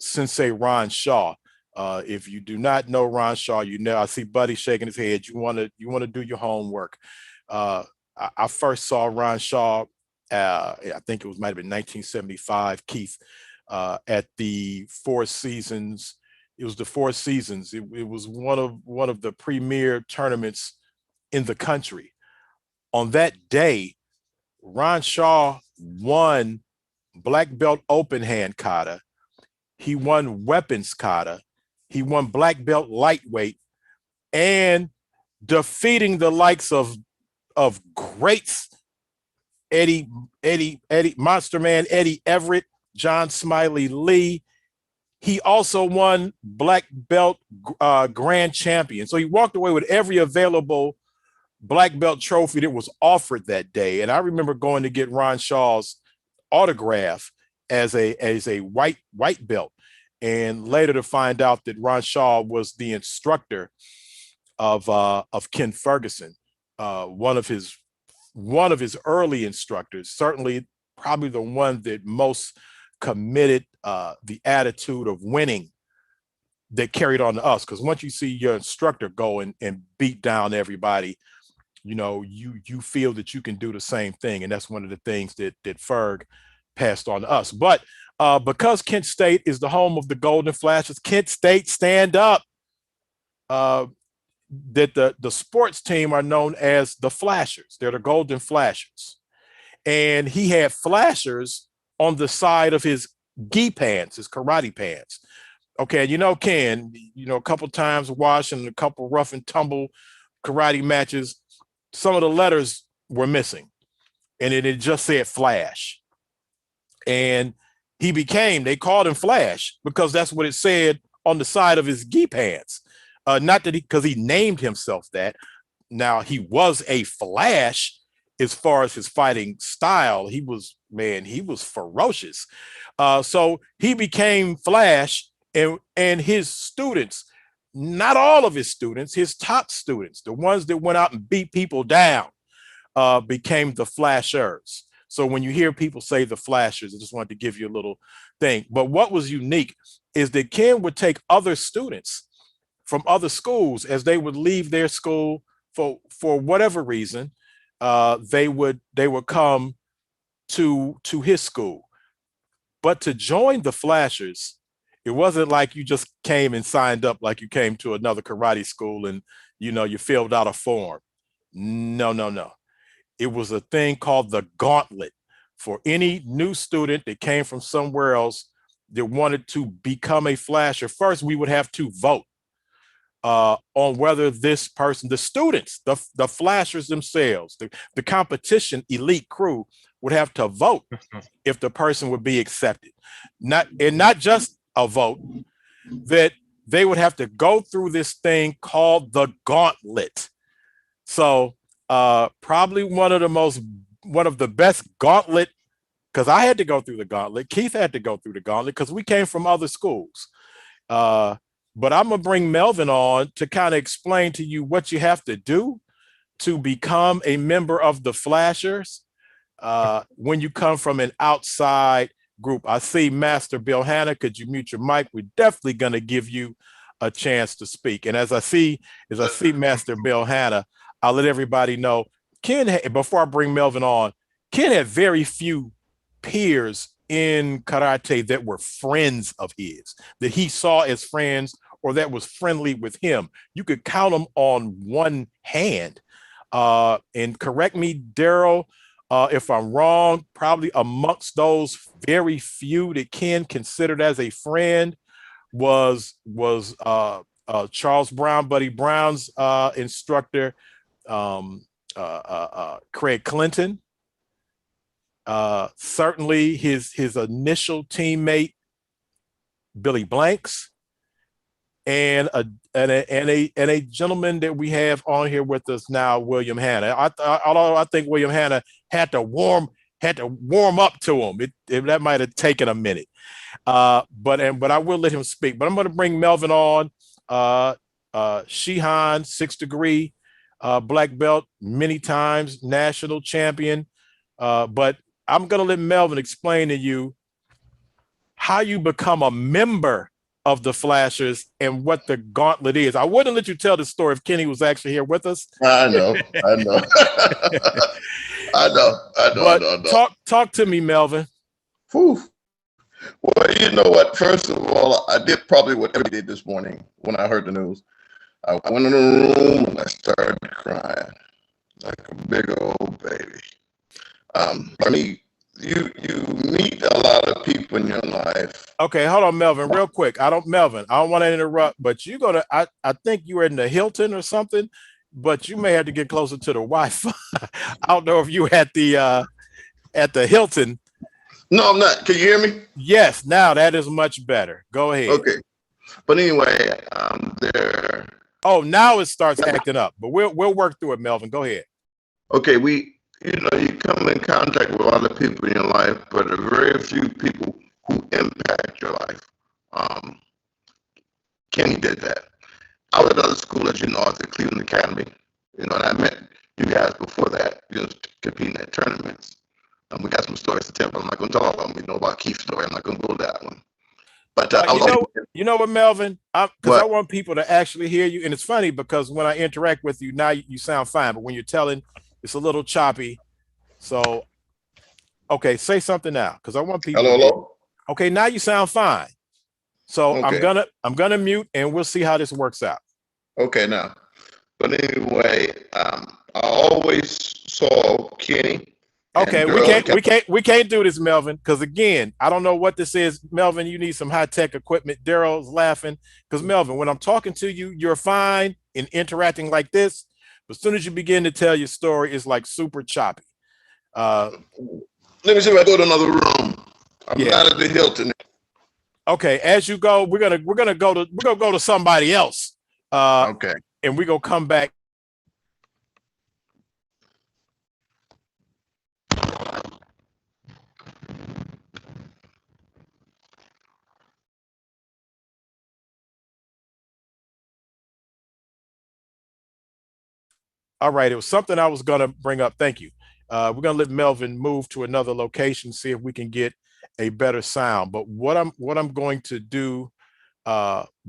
Sensei Ron Shaw. If you do not know Ron Shaw, you know, I see Buddy shaking his head. You want to do your homework. I first saw Ron Shaw, I think it might have been 1975, Keith, at the Four Seasons. It was the Four Seasons. It was one of the premier tournaments in the country. On that day, Ron Shaw won black belt open hand kata. He won weapons kata. He won black belt lightweight, and defeating the likes of greats, Eddie, Monster Man, Eddie Everett, John Smiley Lee. He also won black belt grand champion. So he walked away with every available black belt trophy that was offered that day. And I remember going to get Ron Shaw's autograph as a white belt, and later to find out that Ron Shaw was the instructor of Ken Ferguson, one of his early instructors, certainly probably the one that most committed the attitude of winning that carried on to us. Because once you see your instructor go and beat down everybody, you know, you feel that you can do the same thing. And that's one of the things that Ferg passed on to us. But because Kent State is the home of the Golden Flashes, Kent State stand up. That the sports team are known as the Flashers. They're the Golden Flashers. And he had flashers on the side of his gi pants, his karate pants. Okay, you know, Ken, you know, a couple times watching a couple rough and tumble karate matches, some of the letters were missing, and it just said Flash. And they called him Flash because that's what it said on the side of his gi pants. Not that because he named himself that. Now, he was a Flash as far as his fighting style. He was ferocious. So he became Flash, and his students, not all of his students, his top students, the ones that went out and beat people down, became the Flashers. So when you hear people say the Flashers, I just wanted to give you a little thing. But what was unique is that Ken would take other students from other schools as they would leave their school for whatever reason. They would come to his school. But to join the Flashers, it wasn't like you just came and signed up like you came to another karate school and, you know, you filled out a form. No. It was a thing called the gauntlet for any new student that came from somewhere else that wanted to become a Flasher. First, we would have to vote on whether this person, the students, the Flashers themselves, the competition elite crew would have to vote if the person would be accepted. Not just a vote, that they would have to go through this thing called the gauntlet. So probably one of the best gauntlet, because I had to go through the gauntlet. Keith had to go through the gauntlet because we came from other schools. But I'm gonna bring Melvin on to kind of explain to you what you have to do to become a member of the Flashers when you come from an outside group. I see Master Bill Hanna. Could you mute your mic? We're definitely gonna give you a chance to speak. And as I see Master Bill Hanna, I'll let everybody know, before I bring Melvin on, Ken had very few peers in karate that were friends of his, that he saw as friends or that was friendly with him. You could count them on one hand. And correct me, Daryl, if I'm wrong, probably amongst those very few that Ken considered as a friend was Charles Brown, Buddy Brown's instructor, Craig Clinton. Certainly his initial teammate, Billy Blanks, and a gentleman that we have on here with us now, William Hanna. Although I think William Hanna had to warm up to him. That might have taken a minute. But I will let him speak. But I'm going to bring Melvin on. Shihan, 6th degree, black belt, many times national champion. But I'm going to let Melvin explain to you how you become a member of the Flashers and what the gauntlet is. I wouldn't let you tell the story if Kenny was actually here with us. I know. But talk to me, Melvin. Whew. Well, you know what? First of all, I did probably what everybody did this morning when I heard the news. I went in the room and I started crying like a big old baby. For me, you meet a lot of people in your life. Okay, hold on, Melvin, real quick. I don't want to interrupt, but I think you were in the Hilton or something, but you may have to get closer to the Wi-Fi. I don't know if you at the Hilton. No, I'm not. Can you hear me? Yes, now that is much better. Go ahead. Okay. But anyway, there. Oh, now it starts acting up, but we'll work through it, Melvin. Go ahead. Okay, you come in contact with a lot of people in your life, but there are very few people who impact your life. Kenny did that. I was at other school, as you know, I was at Cleveland Academy. And I met you guys before that, competing at tournaments. We got some stories to tell, but I'm not going to tell all of them. We know about Keith's story. I'm not going to go that one. But you know what, Melvin? Because I want people to actually hear you. And it's funny because when I interact with you, now you sound fine. But when you're telling, it's a little choppy. So, okay, say something now because I want people. Hello. Okay, now you sound fine. So okay. I'm gonna mute and we'll see how this works out. Okay, now. But anyway, I always saw Kenny. Okay, we can't do this, Melvin, because again, I don't know what this is. Melvin, you need some high-tech equipment. Daryl's laughing because Melvin, when I'm talking to you, you're fine in interacting like this. But as soon as you begin to tell your story, it's like super choppy. Let me see if I go to another room. I'm not at the Hilton. Okay, as you go, we're gonna go to somebody else. Okay. And we're gonna come back. All right, it was something I was gonna bring up. Thank you. We're gonna let Melvin move to another location, see if we can get a better sound. But what I'm going to do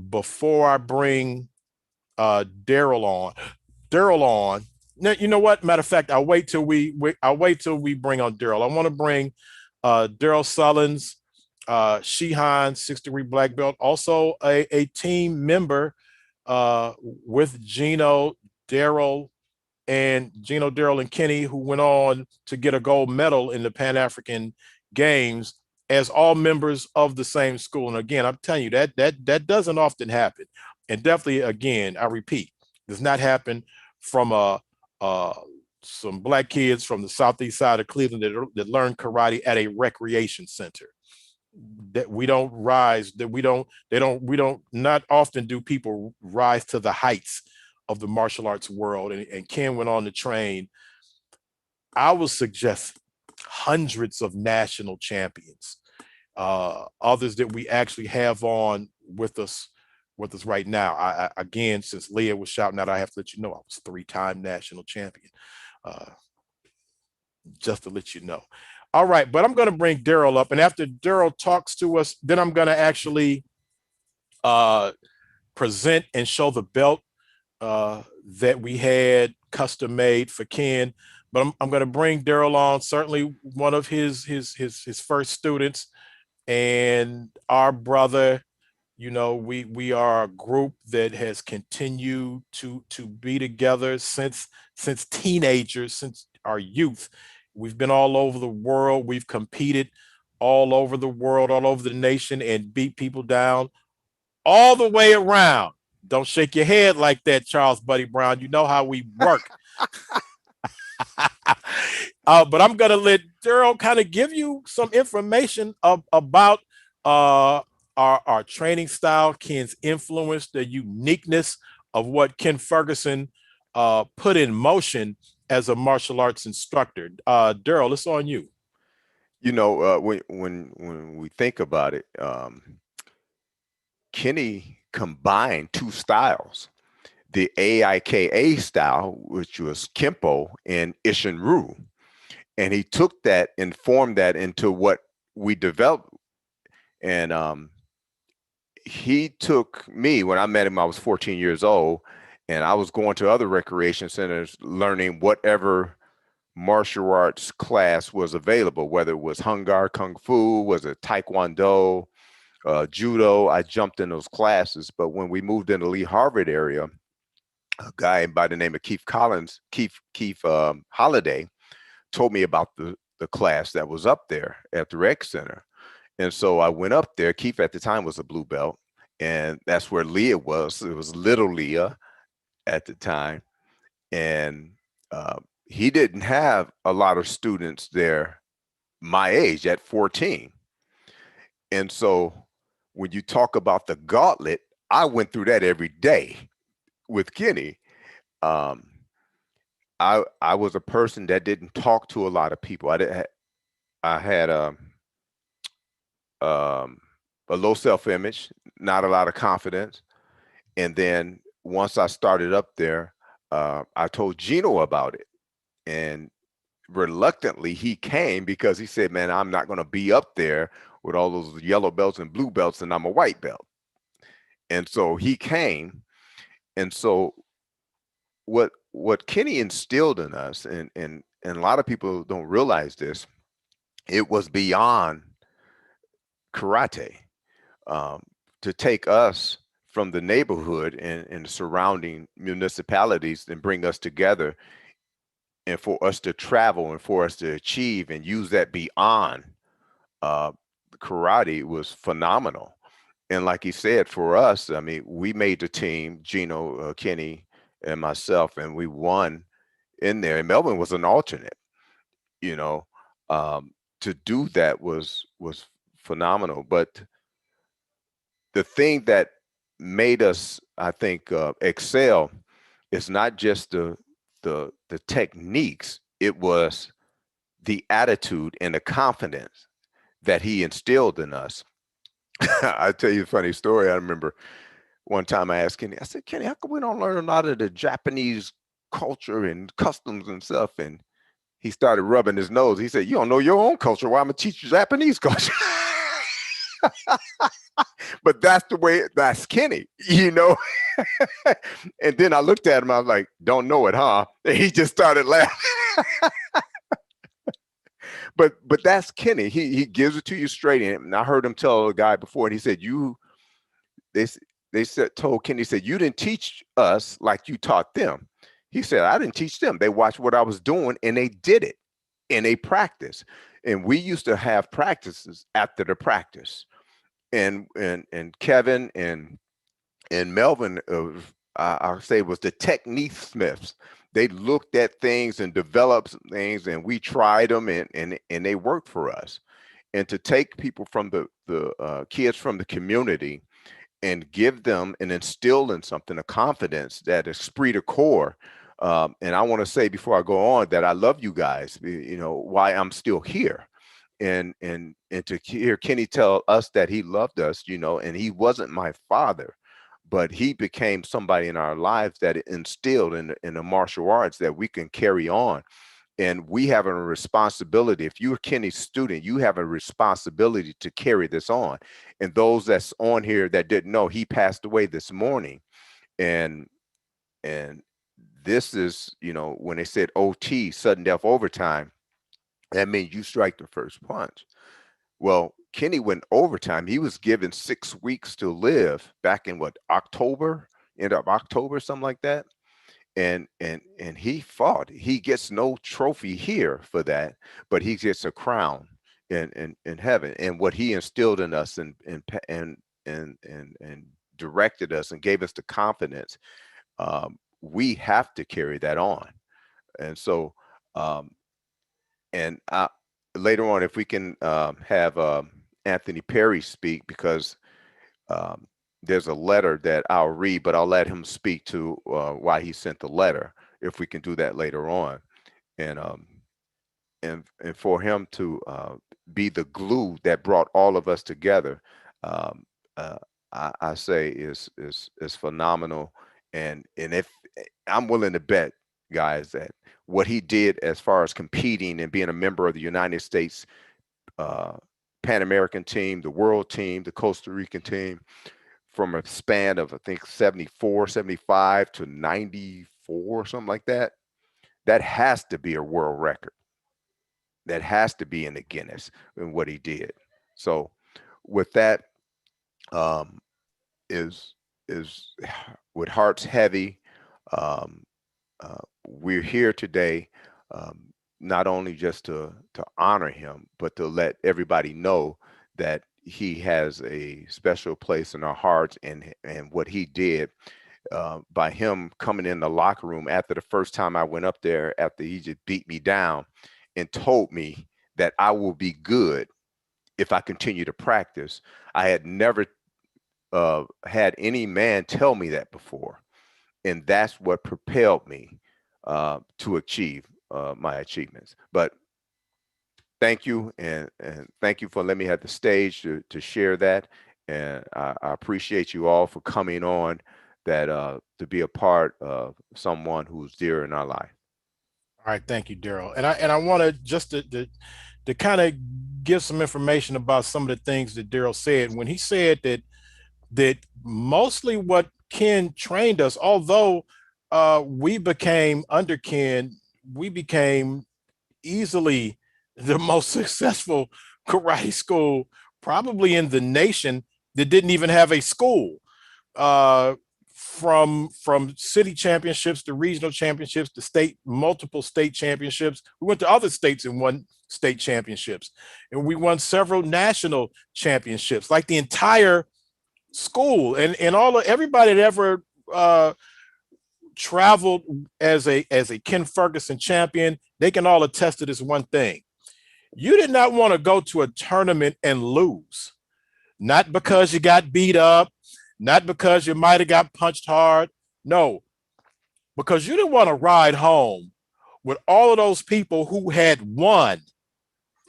before I bring Daryl on. Now, you know what? Matter of fact, I'll wait till we bring on Daryl. I want to bring Daryl Sullins, Shihan, 6th degree black belt, also a team member with Gino, Daryl, and Kenny, who went on to get a gold medal in the Pan-African Games as all members of the same school. And again, I'm telling you that doesn't often happen. And definitely, again, I repeat, does not happen from some black kids from the southeast side of Cleveland that learn karate at a recreation center. That we don't rise, not often do people rise to the heights of the martial arts world. And Ken went on to train, I would suggest, hundreds of national champions, others that we actually have on with us right now. I again, since Leah was shouting out, I have to let you know I was 3-time national champion, just to let you know. All right, but I'm going to bring Daryl up, and after Daryl talks to us, then I'm going to actually present and show the belt that we had custom made for Ken. but I'm going to bring Daryl on, certainly one of his first students, and our brother. You know, we are a group that has continued to be together since teenagers, since our youth. We've been all over the world. We've competed all over the world, all over the nation, and beat people down all the way around. Don't shake your head like that, Charles Buddy Brown. You know how we work. But I'm going to let Daryl kind of give you some information about our training style, Ken's influence, the uniqueness of what Ken Ferguson put in motion as a martial arts instructor. Daryl, it's on you. You know, when we think about it, Kenny combined two styles. The AIKA style, which was Kempo and Ishinryu. And he took that and formed that into what we developed. And he took me, when I met him, I was 14 years old, and I was going to other recreation centers learning whatever martial arts class was available, whether it was Hung Gar, Kung Fu, was it Taekwondo, Judo. I jumped in those classes. But when we moved into Lee Harvard area, a guy by the name of Keith Holiday told me about the class that was up there at the rec center. And so I went up there. Keith at the time was a blue belt, and that's where Leah was. It was little Leah at the time. And he didn't have a lot of students there my age at 14. And so when you talk about the gauntlet, I went through that every day with Kenny. I was a person that didn't talk to a lot of people. I had a low self-image, not a lot of confidence. And then once I started up there, I told Gino about it, and reluctantly he came because he said, man, I'm not going to be up there with all those yellow belts and blue belts, and I'm a white belt. And so he came. And so what Kenny instilled in us, and a lot of people don't realize this, it was beyond karate. To take us from the neighborhood and the surrounding municipalities and bring us together, and for us to travel and for us to achieve and use that beyond karate was phenomenal. And like he said, for us, I mean, we made the team, Gino, Kenny, and myself, and we won in there. And Melvin was an alternate, you know. To do that was phenomenal. But the thing that made us, I think, excel is not just the techniques. It was the attitude and the confidence that he instilled in us. I'll tell you a funny story. I remember one time I asked Kenny, I said, Kenny, how come we don't learn a lot of the Japanese culture and customs and stuff? And he started rubbing his nose. He said, you don't know your own culture. Why I'm going to teach you Japanese culture? But that's the way, that's Kenny, you know? And then I looked at him, I was like, don't know it, huh? And he just started laughing. But that's Kenny. He gives it to you straight. And I heard him tell a guy before, and he said, told Kenny, said, you didn't teach us like you taught them. He said, I didn't teach them. They watched what I was doing and they did it, and they practiced. And we used to have practices after the practice. And Kevin and Melvin, I'll say, was the technique smiths. They looked at things and developed things, and we tried them, and they worked for us. And to take people from the kids from the community and give them and instill in something a confidence, that esprit de corps. And I want to say before I go on that I love you guys. You know why I'm still here. And to hear Kenny tell us that he loved us, you know, and he wasn't my father, but he became somebody in our lives that instilled in the martial arts that we can carry on. And we have a responsibility. If you're Kenny's student, you have a responsibility to carry this on. And those that's on here that didn't know, he passed away this morning. And this is, when they said OT, sudden death overtime, that means you strike the first punch. Well, Kenny went overtime. He was given 6 weeks to live back in October, end of October, something like that. And he fought. He gets no trophy here for that, but he gets a crown in heaven. And what he instilled in us and directed us and gave us the confidence, we have to carry that on. And so, later on, if we can have Anthony Perry speak, because there's a letter that I'll read, but I'll let him speak to why he sent the letter, if we can do that later on. And for him to be the glue that brought all of us together, I say is phenomenal. And if I'm willing to bet, guys, that what he did as far as competing and being a member of the United States Pan American team, the world team, the Costa Rican team, from a span of, I think, 74, 75 to 94, something like that, that has to be a world record. That has to be in the Guinness in what he did. So with that, is with hearts heavy, we're here today, not only just to honor him, but to let everybody know that he has a special place in our hearts, and what he did, by him coming in the locker room after the first time I went up there, after he just beat me down and told me that I will be good if I continue to practice. I had never had any man tell me that before. And that's what propelled me to achieve my achievements. But thank you, and thank you for letting me have the stage to share that. And I appreciate you all for coming on, that to be a part of someone who's dear in our life. All right, thank you, Daryl. And I want to just to kind of give some information about some of the things that Daryl said when he said that mostly what Ken trained us, although we became under Ken, we became easily the most successful karate school probably in the nation that didn't even have a school. From city championships to regional championships to multiple state championships. We went to other states and won state championships, and we won several national championships, like the entire school and everybody that ever traveled as a Ken Ferguson champion, they can all attest to this one thing. You did not want to go to a tournament and lose, not because you got beat up, not because you might have got punched hard. No, because you didn't want to ride home with all of those people who had won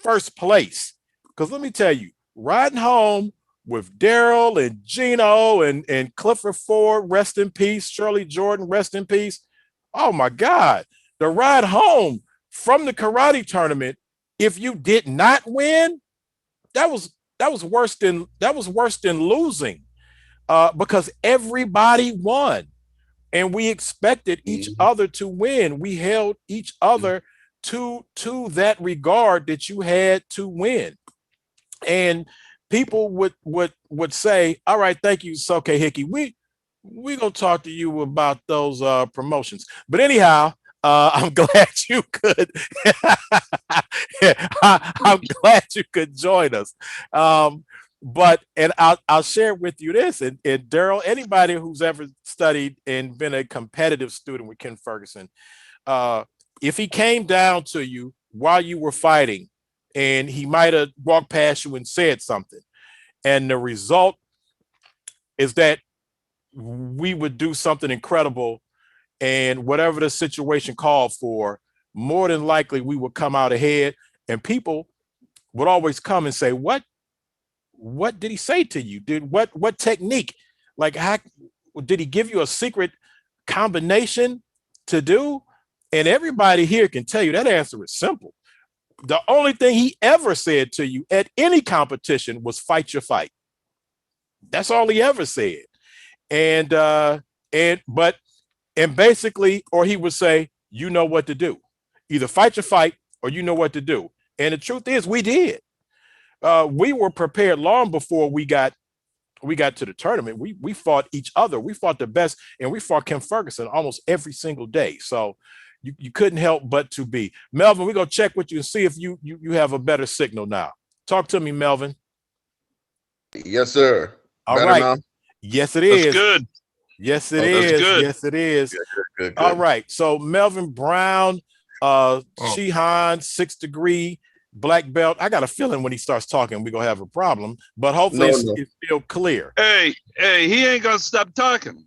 first place. Because let me tell you, riding home with Daryl and Gino and Clifford Ford, rest in peace, Shirley Jordan, rest in peace. Oh my God, the ride home from the karate tournament, if you did not win, that was worse than losing. Because everybody won, and we expected each other to win. We held each other to that regard that you had to win. And people would say, "All right, thank you, Soke Hickey. We gonna talk to you about those promotions." But anyhow, I'm glad you could. I'm glad you could join us. But I'll share with you this, and Daryl, anybody who's ever studied and been a competitive student with Ken Ferguson, if he came down to you while you were fighting and he might have walked past you and said something, and the result is that we would do something incredible, and whatever the situation called for, more than likely we would come out ahead, and people would always come and say, what did he say to you? What technique? Like, how did he give you a secret combination to do? And everybody here can tell you that answer is simple. The only thing he ever said to you at any competition was fight your fight. That's all he ever said. But And basically, or he would say, you know what to do. Either fight your fight or you know what to do. And the truth is, we did. We were prepared long before we got to the tournament. We fought each other. We fought the best, and we fought Kim Ferguson almost every single day. So you couldn't help but to be. Melvin, we're gonna check with you and see if you have a better signal now. Talk to me, Melvin. Yes, sir. All Better right. now? Yes, it is. That's good. Yes, it That's is. good. Yes, it is. Yeah, good. All right. So Melvin Brown, Shihan, 6th degree, black belt. I got a feeling when he starts talking, we're gonna have a problem, but hopefully it's still clear. Hey, he ain't gonna stop talking.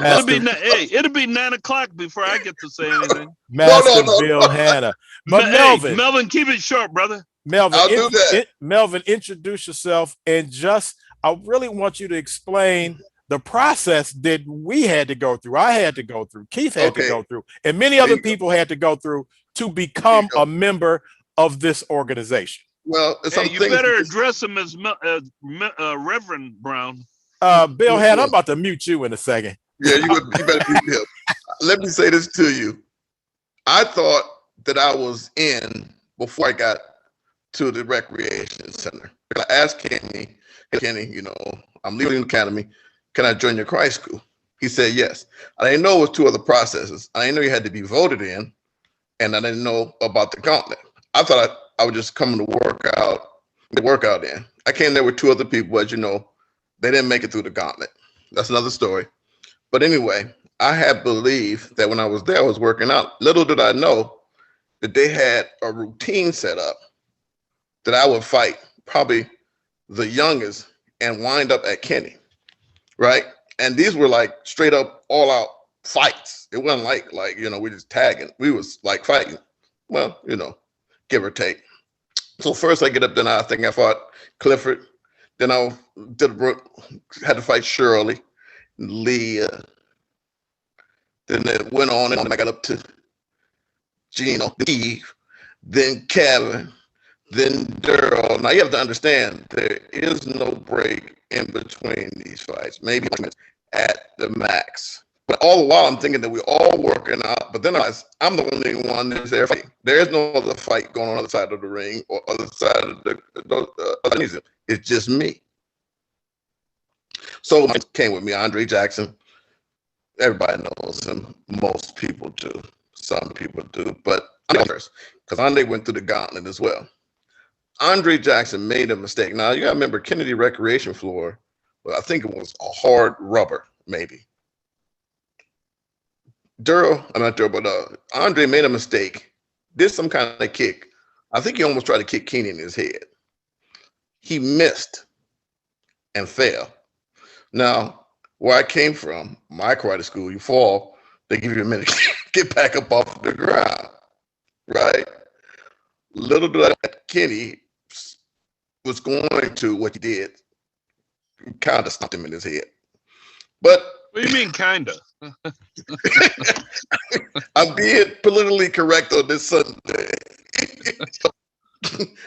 It'll be 9 o'clock before I get to say anything. Master Bill Hanna. But Melvin, keep it short, brother. Melvin, I'll do that. Melvin, introduce yourself, and I really want you to explain the process that we had to go through. I had to go through. Keith had to go through, and many other people had to go through to become a member of this organization. Well, you better address him as Reverend Brown. Bill Hanna, I'm about to mute you in a second. Yeah, you better mute him. Let me say this to you. I thought that I was in before I got to the recreation center. I asked Kenny, I'm leaving the academy. Can I join your Christ school? He said yes. I didn't know it was 2 other processes. I didn't know you had to be voted in, and I didn't know about the gauntlet. I thought I would just come to work out in. I came there with 2 other people, as you know, they didn't make it through the gauntlet. That's another story. But anyway, I had believed that when I was there, I was working out. Little did I know that they had a routine set up that I would fight probably the youngest and wind up at Kenny, right? And these were like straight up all out fights. It wasn't like we just tagging. We was like fighting. Well, give or take. So first I get up, then I think I fought Clifford. Then I had to fight Shirley, Leah. Then it went on and I got up to Gino, Steve, then Kevin, then Daryl. Now you have to understand there is no break in between these fights, maybe at the max. But all the while I'm thinking that we're all working out, but then I'm the only one that's there fighting. There is no other fight going on the other side of the ring or other side of the it's just me. So came with me, Andre Jackson. Everybody knows him. Most people do. Some people do. But because Andre went through the gauntlet as well. Andre Jackson made a mistake. Now, you got to remember, Kennedy recreation floor, well, I think it was a hard rubber, maybe. Andre made a mistake, did some kind of kick. I think he almost tried to kick Kenny in his head. He missed and fell. Now, where I came from, my karate school, you fall, they give you a minute to get back up off the ground, right? Little did I know Kenny was going to what he did, kind of stomped him in his head. But what do you mean, kind of? I'm being politically correct on this Sunday.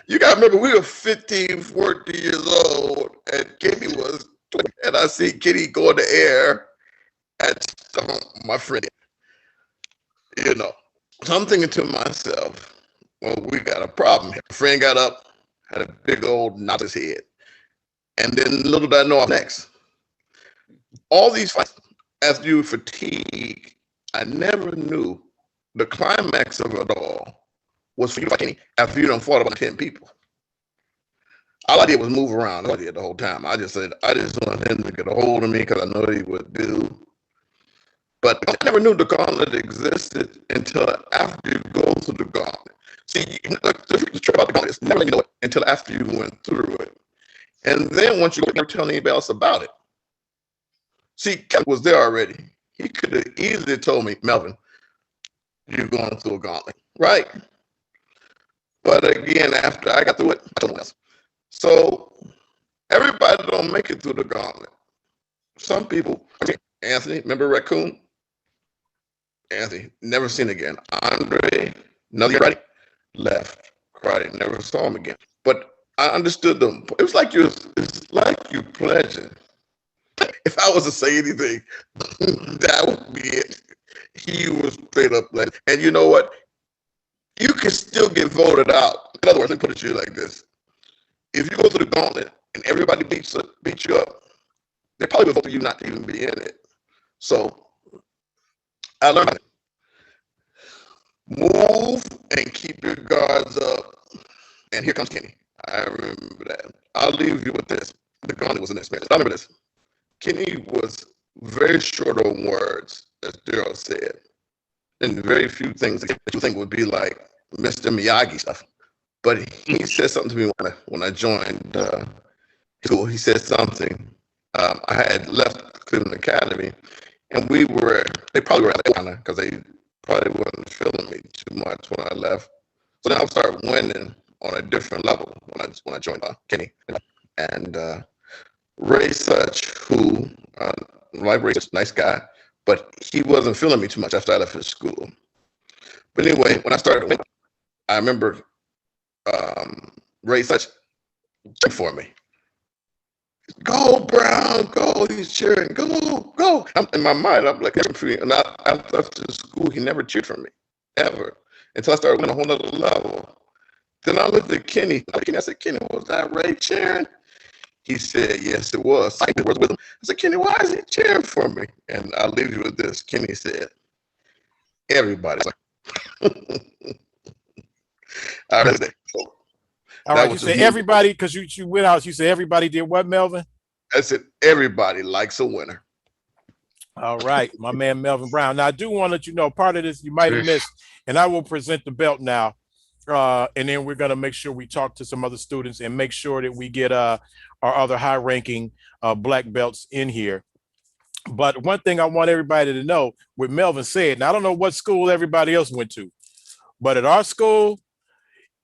You got to remember, we were 15, 14 years old, and Kenny was 20. And I see Kenny go in the air at my friend. So I'm thinking to myself, well, we got a problem here. My friend got up, had a big old knot in his head. And then little did I know I'm next. All these fights, after you fatigue, I never knew the climax of it all was for you fighting after you done fought about 10 people. All I did was move around. That's what I did the whole time. I just said, I just wanted him to get a hold of me because I know he would do. But I never knew the gauntlet existed until after you go through the gauntlet. See, the truth about the gauntlet is never you know it until after you went through it. And then once you go, never tell anybody else about it. See, Kevin was there already. He could have easily told me, Melvin, you're going through a gauntlet, right? But again, after I got through it, I told him else. So everybody don't make it through the gauntlet. Some people, Anthony, remember Raccoon? Anthony, never seen again. Andre, another karate, left karate, never saw him again. But I understood them. It was like you pledging. If If I was to say anything, that would be it. He was straight up like, and you know what? You can still get voted out. In other words, let me put it to you like this. If you go through the gauntlet and everybody beats you up, they probably will vote for you not to even be in it. So I learned move and keep your guards up. And here comes Kenny. I remember that. I'll leave you with this. The gauntlet was an experience. I remember this. Kenny was very short on words, as Daryl said, and very few things that you think would be like Mr. Miyagi stuff. But he said something to me when I joined school. He said something. I had left Cleveland Academy, and they probably were at Atlanta because they probably wasn't feeling me too much when I left. So then I started winning on a different level when I joined Kenny. And Ray Such, who, like Ray, nice guy, but he wasn't feeling me too much after I left his school. But anyway, when I started winning, I remember Ray Such cheering for me. Go Brown, go! He's cheering, go! In my mind, I'm like, and I left the school. He never cheered for me, ever, until I started winning a whole nother level. Then I looked at Kenny. I said, Kenny, was that Ray cheering? He said, yes, it was. I was with him. I said, Kenny, why is he cheering for me? And I'll leave you with this. Kenny said, everybody. All right. All right, you say everybody, because you went out, you said everybody did what, Melvin? I said everybody likes a winner. All right, my man Melvin Brown. Now I do want to let you know part of this you might have missed, and I will present the belt now. And then we're gonna make sure we talk to some other students and make sure that we get our other high-ranking black belts in here. But one thing I want everybody to know, what Melvin said, and I don't know what school everybody else went to, but at our school,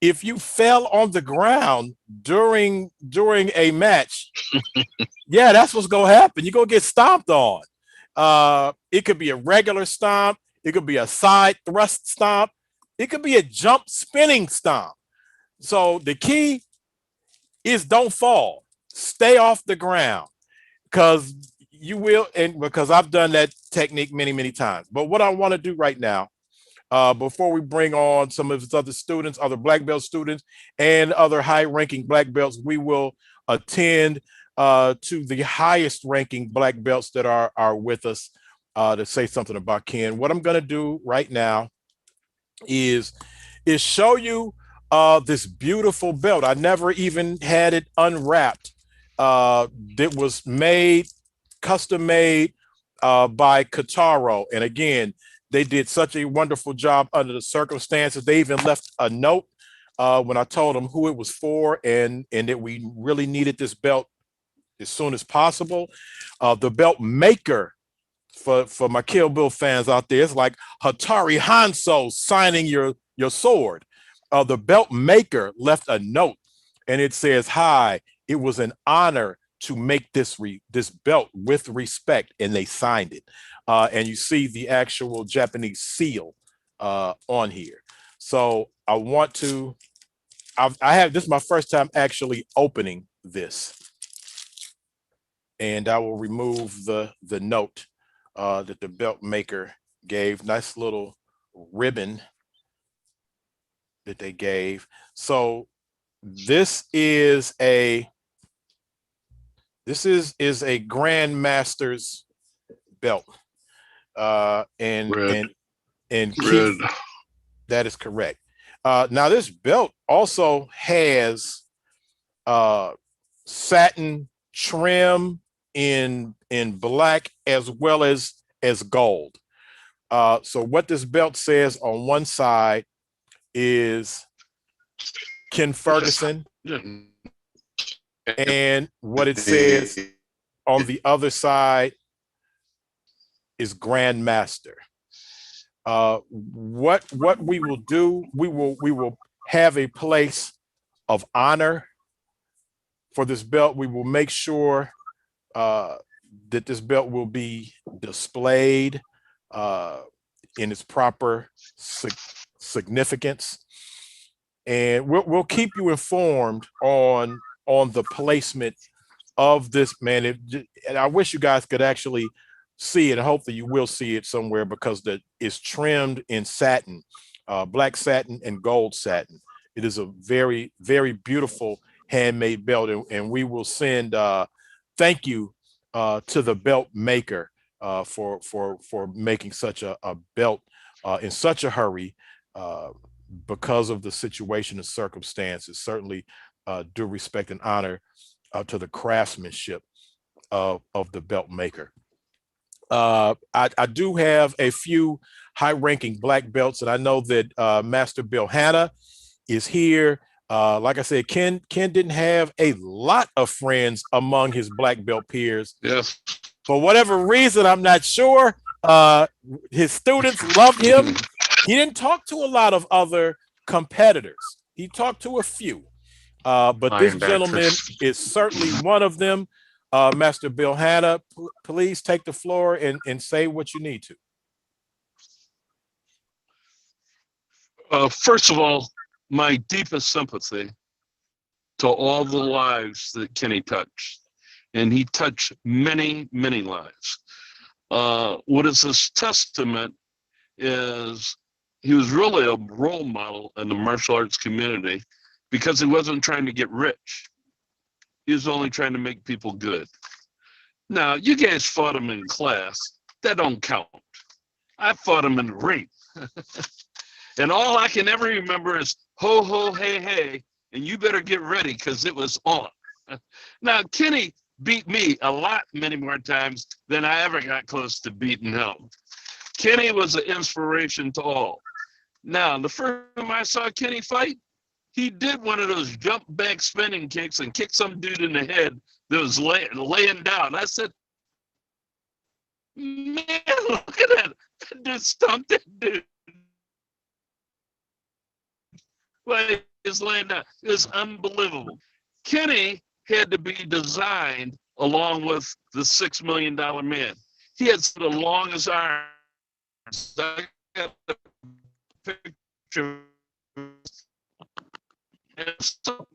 if you fell on the ground during a match, yeah, that's what's gonna happen. You're gonna get stomped on. It could be a regular stomp, it could be a side thrust stomp, it could be a jump spinning stomp. So the key is don't fall. Stay off the ground, because you will, and because I've done that technique many times. But what I want to do right now, before we bring on some of his other students, other black belt students, and other high-ranking black belts, we will attend to the highest ranking black belts that are with us to say something about Ken. What I'm going to do right now is show you this beautiful belt. I never even had it unwrapped. That was made, custom made by Kataro. And again, they did such a wonderful job under the circumstances. They even left a note when I told them who it was for and that we really needed this belt as soon as possible. The belt maker, for my Kill Bill fans out there, it's like Hattori Hanzo signing your sword. The belt maker left a note and it says, "Hi, it was an honor to make this belt with respect," and they signed it. And you see the actual Japanese seal on here. So I want to, this is my first time actually opening this. And I will remove the note that the belt maker gave. Nice little ribbon that they gave. So this is a Grandmaster's belt. And Keith, that is correct. Now this belt also has satin trim in black as well as gold. So what this belt says on one side is Ken Ferguson, and what it says on the other side is Grandmaster. What we will do, we will have a place of honor for this belt. We will make sure that this belt will be displayed in its proper significance, and we'll keep you informed on the placement of this, man. And I wish you guys could actually see it. Hopefully you will see it somewhere, because it's trimmed in satin, black satin and gold satin. It is a very, very beautiful handmade belt, and we will send thank you to the belt maker for making such a belt in such a hurry, because of the situation and circumstances. Certainly due respect and honor to the craftsmanship of the belt maker. I do have a few high-ranking black belts, and I know that Master Bill Hanna is here. Like I said, Ken didn't have a lot of friends among his black belt peers. Yes. For whatever reason, I'm not sure. His students loved him. He didn't talk to a lot of other competitors. He talked to a few. But this gentleman is certainly one of them. Master Bill Hanna, please take the floor and say what you need to. First of all, my deepest sympathy to all the lives that Kenny touched. And he touched many, many lives. What is this testament is he was really a role model in the martial arts community, because he wasn't trying to get rich. He was only trying to make people good. Now, you guys fought him in class. That don't count. I fought him in the ring. And all I can ever remember is ho, ho, hey, hey, and you better get ready, because it was on. Now, Kenny beat me a lot, many more times than I ever got close to beating him. Kenny was an inspiration to all. Now, the first time I saw Kenny fight, he did one of those jump back spinning kicks and kicked some dude in the head that was laying down. I said, man, look at that. That dude stumped that dude. Like, he's laying down. It was unbelievable. Kenny had to be designed along with the $6 million man. He had the longest arms. I got the picture. And so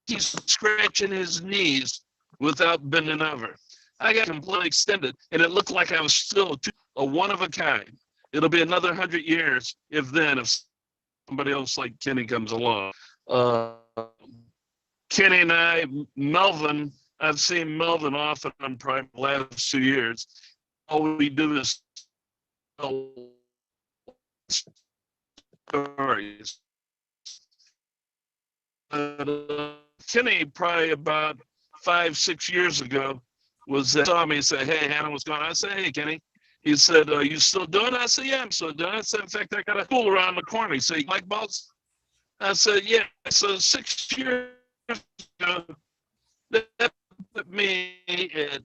he's scratching his knees without bending over. I got completely extended, and it looked like I was still a one of a kind. It'll be another 100 years, if somebody else like Kenny comes along. Kenny and I, Melvin, I've seen Melvin often on probably the last 2 years. All we do is tell stories. Kenny, probably about 5-6 years ago, saw me and said, hey, Hannah, what's going on? I said, hey, Kenny. He said, are you still doing it? I said, yeah, I'm still doing it. I said, in fact, I got a school around the corner. He said, you like balls? I said, yeah. So 6 years ago, that put me at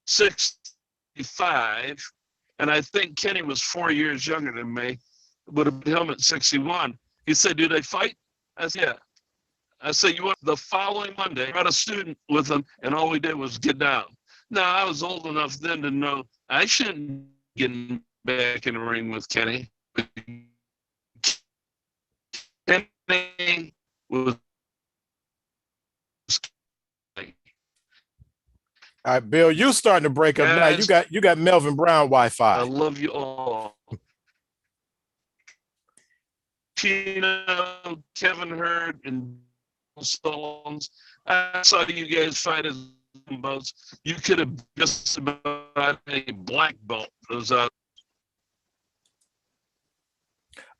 65. And I think Kenny was 4 years younger than me. Would have been him at 61. He said, do they fight? I said, yeah. I said, you want the following Monday, I brought a student with him, and all we did was get down. Now, I was old enough then to know I shouldn't get back in the ring with Kenny. Kenny was. All right, Bill, you starting to break up now. You got Melvin Brown Wi-Fi. I love you all. Chino, Kevin Hurd, and Stones. I saw you guys fight as boats. You could have just about a black belt. Those All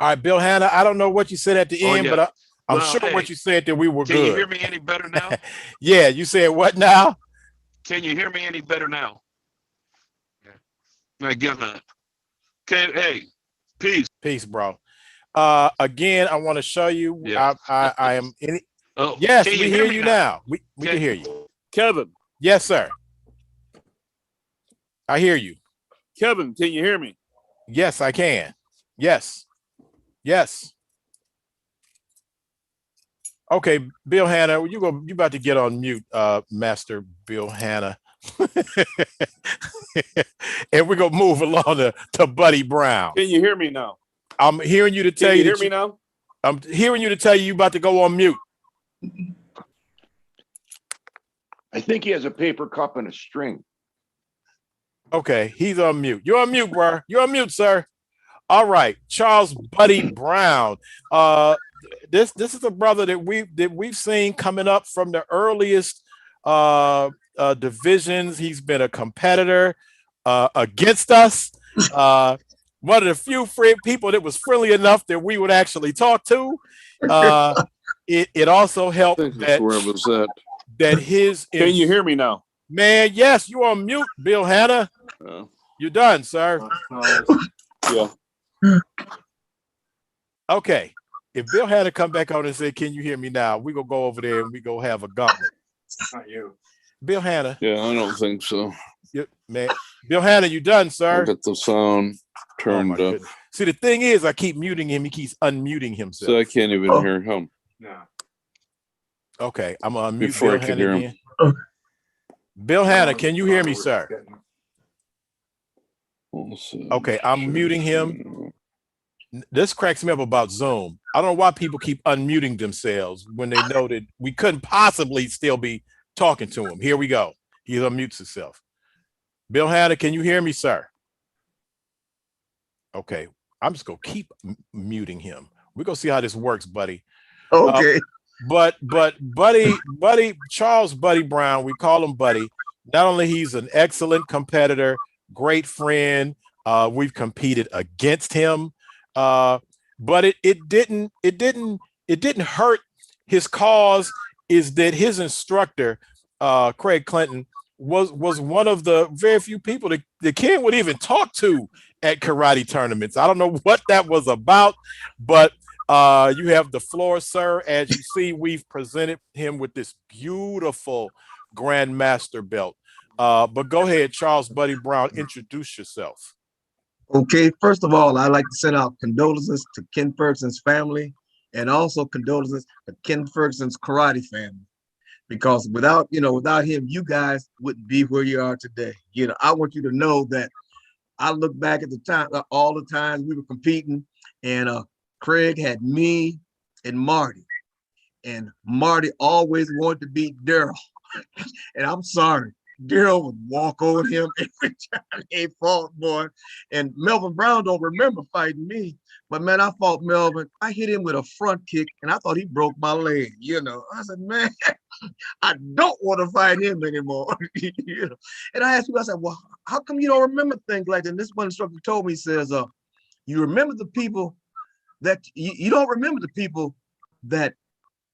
right, Bill Hanna, I don't know what you said at the end, yeah. but I'm Well, sure hey, what you said that we were can good. you hear me any better now? Yeah, you said what now? Can you hear me any better now? I give that. Okay, hey, peace. Peace, bro. Again, I want to show you. Yeah. I am in. Oh, Yes, can we hear you now. We can hear you. Kevin. Yes, sir. I hear you. Kevin, can you hear me? Yes, I can. Yes. Yes. Okay, Bill Hanna, you about to get on mute, Master Bill Hanna. And we're gonna move along to Buddy Brown. Can you hear me now? I'm hearing you to tell Can you. You hear me now? I'm hearing you to tell you about to go on mute. I think he has a paper cup and a string. Okay, he's on mute. You're on mute, bro. You're on mute, sir. All right, Charles Buddy Brown. This is a brother that we've seen coming up from the earliest divisions. He's been a competitor against us. One of the few people that was friendly enough that we would actually talk to. It also helped that where I was at. that his. Can you hear me now? Man, yes, you on mute, Bill Hanna. You're done, sir. Yeah. Okay. If Bill Hanna come back on and say, "Can you hear me now?" We gonna go over there and we go have a gauntlet. Not you. Bill Hanna. Yeah, I don't think so. Man, Bill Hanna, you done, sir? I got the sound turned up. Goodness. See, the thing is, I keep muting him. He keeps unmuting himself. So I can't even hear him. No. Okay, I'm gonna unmute Before Bill I could Hanna hear again. him. Bill Hanna, can you hear me, sir? Okay, I'm muting him. This cracks me up about Zoom. I don't know why people keep unmuting themselves when they know that we couldn't possibly still be talking to him. Here we go. He unmutes himself. Bill Hanna, can you hear me, sir? Okay, I'm just gonna keep muting him. We're gonna see how this works, buddy. Okay. But Buddy, Charles Buddy Brown, we call him Buddy. Not only he's an excellent competitor, great friend. We've competed against him. But it didn't hurt his cause. Is that his instructor, Craig Clinton, was one of the very few people that Ken would even talk to at karate tournaments. I don't know what that was about, but you have the floor, sir. As you see, we've presented him with this beautiful Grandmaster belt. But go ahead, Charles Buddy Brown, introduce yourself. Okay, first of all, I'd like to send out condolences to Ken Ferguson's family and also condolences to Ken Ferguson's karate family. Because without him, you guys wouldn't be where you are today. I want you to know that I look back at the time, all the times we were competing, and Craig had me and Marty. And Marty always wanted to beat Daryl. And I'm sorry. Daryl would walk over him every time he fought, boy. And Melvin Brown don't remember fighting me, but man, I fought Melvin. I hit him with a front kick, and I thought he broke my leg. I said, man, I don't want to fight him anymore. And I asked him, I said, well, how come you don't remember things like that? And this one instructor told me, he says, you remember the people that you don't remember the people that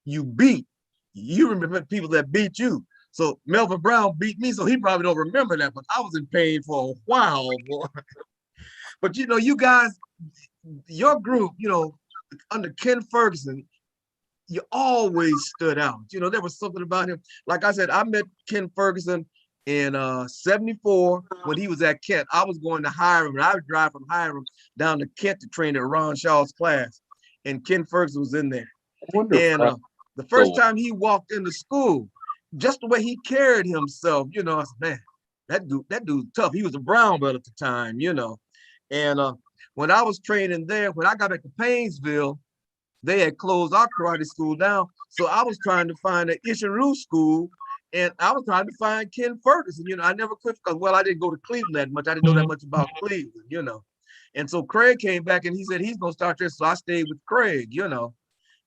you beat. You remember people that beat you. So Melvin Brown beat me, so he probably don't remember that, but I was in pain for a while, boy. But you guys, your group, under Ken Ferguson, you always stood out. There was something about him. Like I said, I met Ken Ferguson in 74 when he was at Kent. I was going to Hiram, and I would drive from Hiram down to Kent to train at Ron Shaw's class, and Ken Ferguson was in there. And the first time he walked into school, just the way he carried himself, I said, man, that dude's tough. He was a brown belt at the time, And when I was training there, when I got back to Painesville, they had closed our karate school down. So I was trying to find an Ishiru school, and I was trying to find Ken Ferguson. I never could, because, I didn't go to Cleveland that much. I didn't know that much about Cleveland, And so Craig came back, and he said he's going to start there. So I stayed with Craig,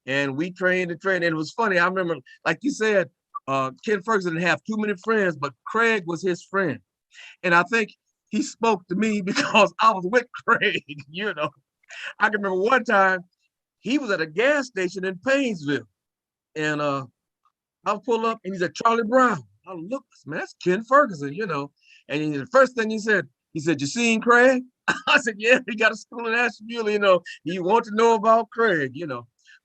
And we trained and trained. And it was funny. I remember, like you said, Ken Ferguson didn't have too many friends, but Craig was his friend. And I think he spoke to me because I was with Craig, I can remember one time he was at a gas station in Painesville. And I pull up and he's at Charlie Brown. I look, man, that's Ken Ferguson, And the first thing he said, you seen Craig? I said, yeah, he got a school in Asheville, He want to know about Craig,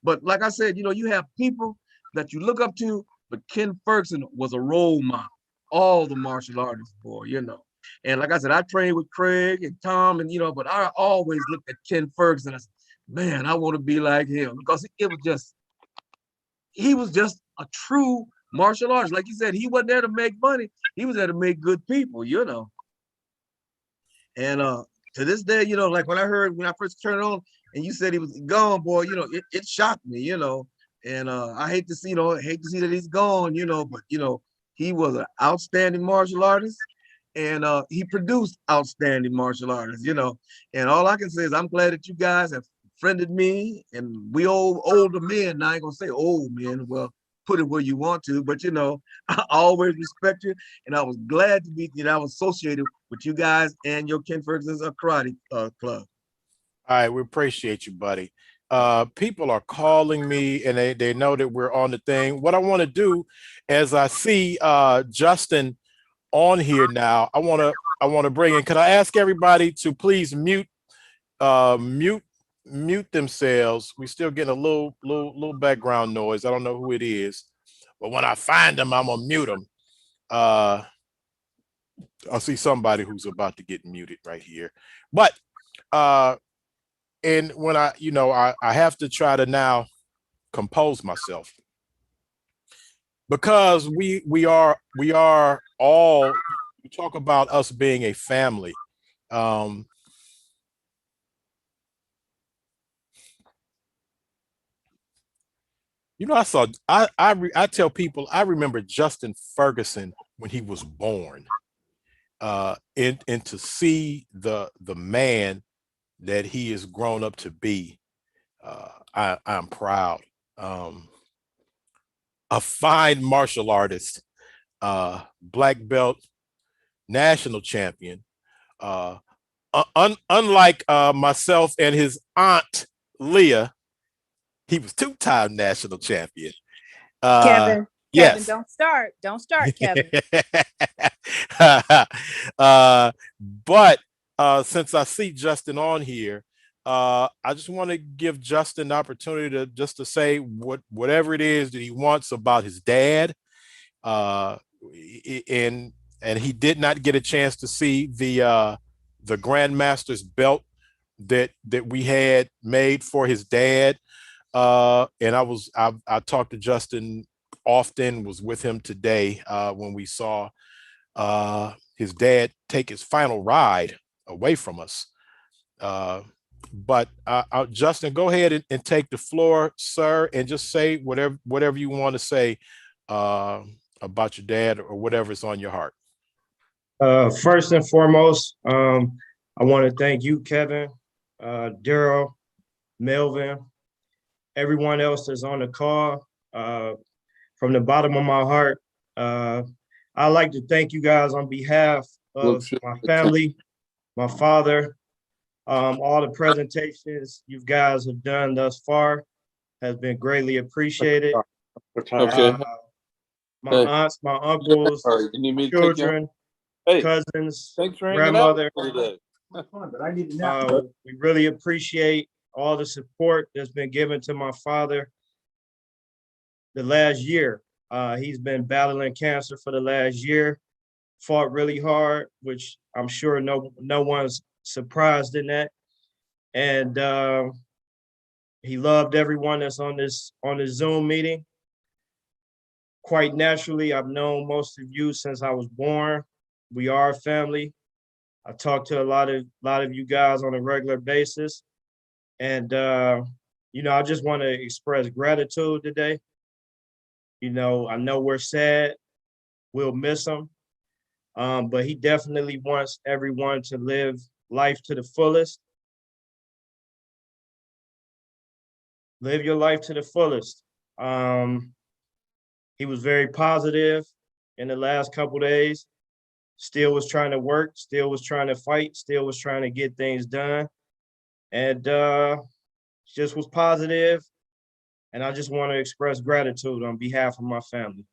But like I said, you have people that you look up to, but Ken Ferguson was a role model. All the martial artists, boy, And like I said, I trained with Craig and Tom, and but I always looked at Ken Ferguson. I said, man, I want to be like him, because he was just a true martial artist. Like you said, he wasn't there to make money. He was there to make good people, And to this day, like when I first turned it on and you said he was gone, boy, it shocked me, And I hate to see that he's gone, but he was an outstanding martial artist, and he produced outstanding martial artists, you know. And all I can say is I'm glad that you guys have friended me, and we older men. Now I ain't gonna say old men. Well, put it where you want to, but you know, I always respect you, and I was glad to be, you know, I was associated with you guys and your Ken Ferguson's karate club. All right, we appreciate you, buddy. People are calling me, and they know that we're on the thing. What I want to do, as I see Justin on here now, I want to bring in. Can I ask everybody to please mute themselves? We're still getting a little background noise. I don't know who it is, but when I find them, I'm gonna mute them. I see somebody who's about to get muted right here, but and when I have to try to now compose myself, because we are all, we talk about us being a family. You know, I tell people I remember Justin Ferguson when he was born, and to see the man that he has grown up to be, I'm proud. A fine martial artist, black belt, national champion. Unlike myself and his aunt Leah, he was two-time national champion. Kevin, yes. don't start, Kevin. But since I see Justin on here, I just want to give Justin the opportunity to just to say whatever it is that he wants about his dad. And he did not get a chance to see the Grandmaster's belt that we had made for his dad. And I talked to Justin often, was with him today when we saw his dad take his final ride away from us. But Justin, go ahead and take the floor, sir, and just say whatever you want to say about your dad or whatever's on your heart. First and foremost, I want to thank you, Kevin, Daryl, Melvin, everyone else that's on the call. From the bottom of my heart, I'd like to thank you guys on behalf of my family, my father. All the presentations you guys have done thus far has been greatly appreciated. Okay. My aunts, my uncles, children, cousins, grandmother. We really appreciate all the support that's been given to my father the last year. He's been battling cancer for the last year, fought really hard, which I'm sure no one's surprised in that. And he loved everyone that's on this Zoom meeting. Quite naturally, I've known most of you since I was born. We are a family. I talk to a lot of you guys on a regular basis. And you know, I just want to express gratitude today. You know, I know we're sad. We'll miss him. But he definitely wants everyone to live life to the fullest. Live your life to the fullest. He was very positive in the last couple days. Still was trying to work, still was trying to fight, still was trying to get things done. And just was positive. And I just want to express gratitude on behalf of my family.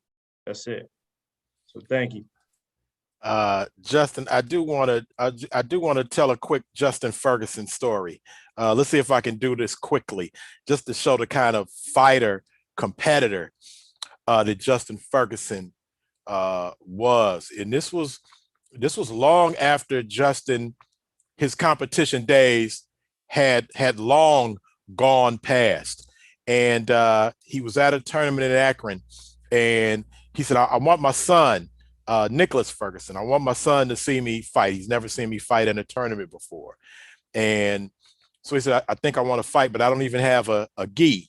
That's it. So thank you. Justin, I do want to tell a quick Justin Ferguson story. Let's see if I can do this quickly, just to show the kind of fighter, competitor that Justin Ferguson was. And this was long after Justin, his competition days had long gone past. And he was at a tournament in Akron, and he said, I want my son, Nicholas Ferguson, I want my son to see me fight. He's never seen me fight in a tournament before. And so he said, I think I want to fight, but I don't even have a gi.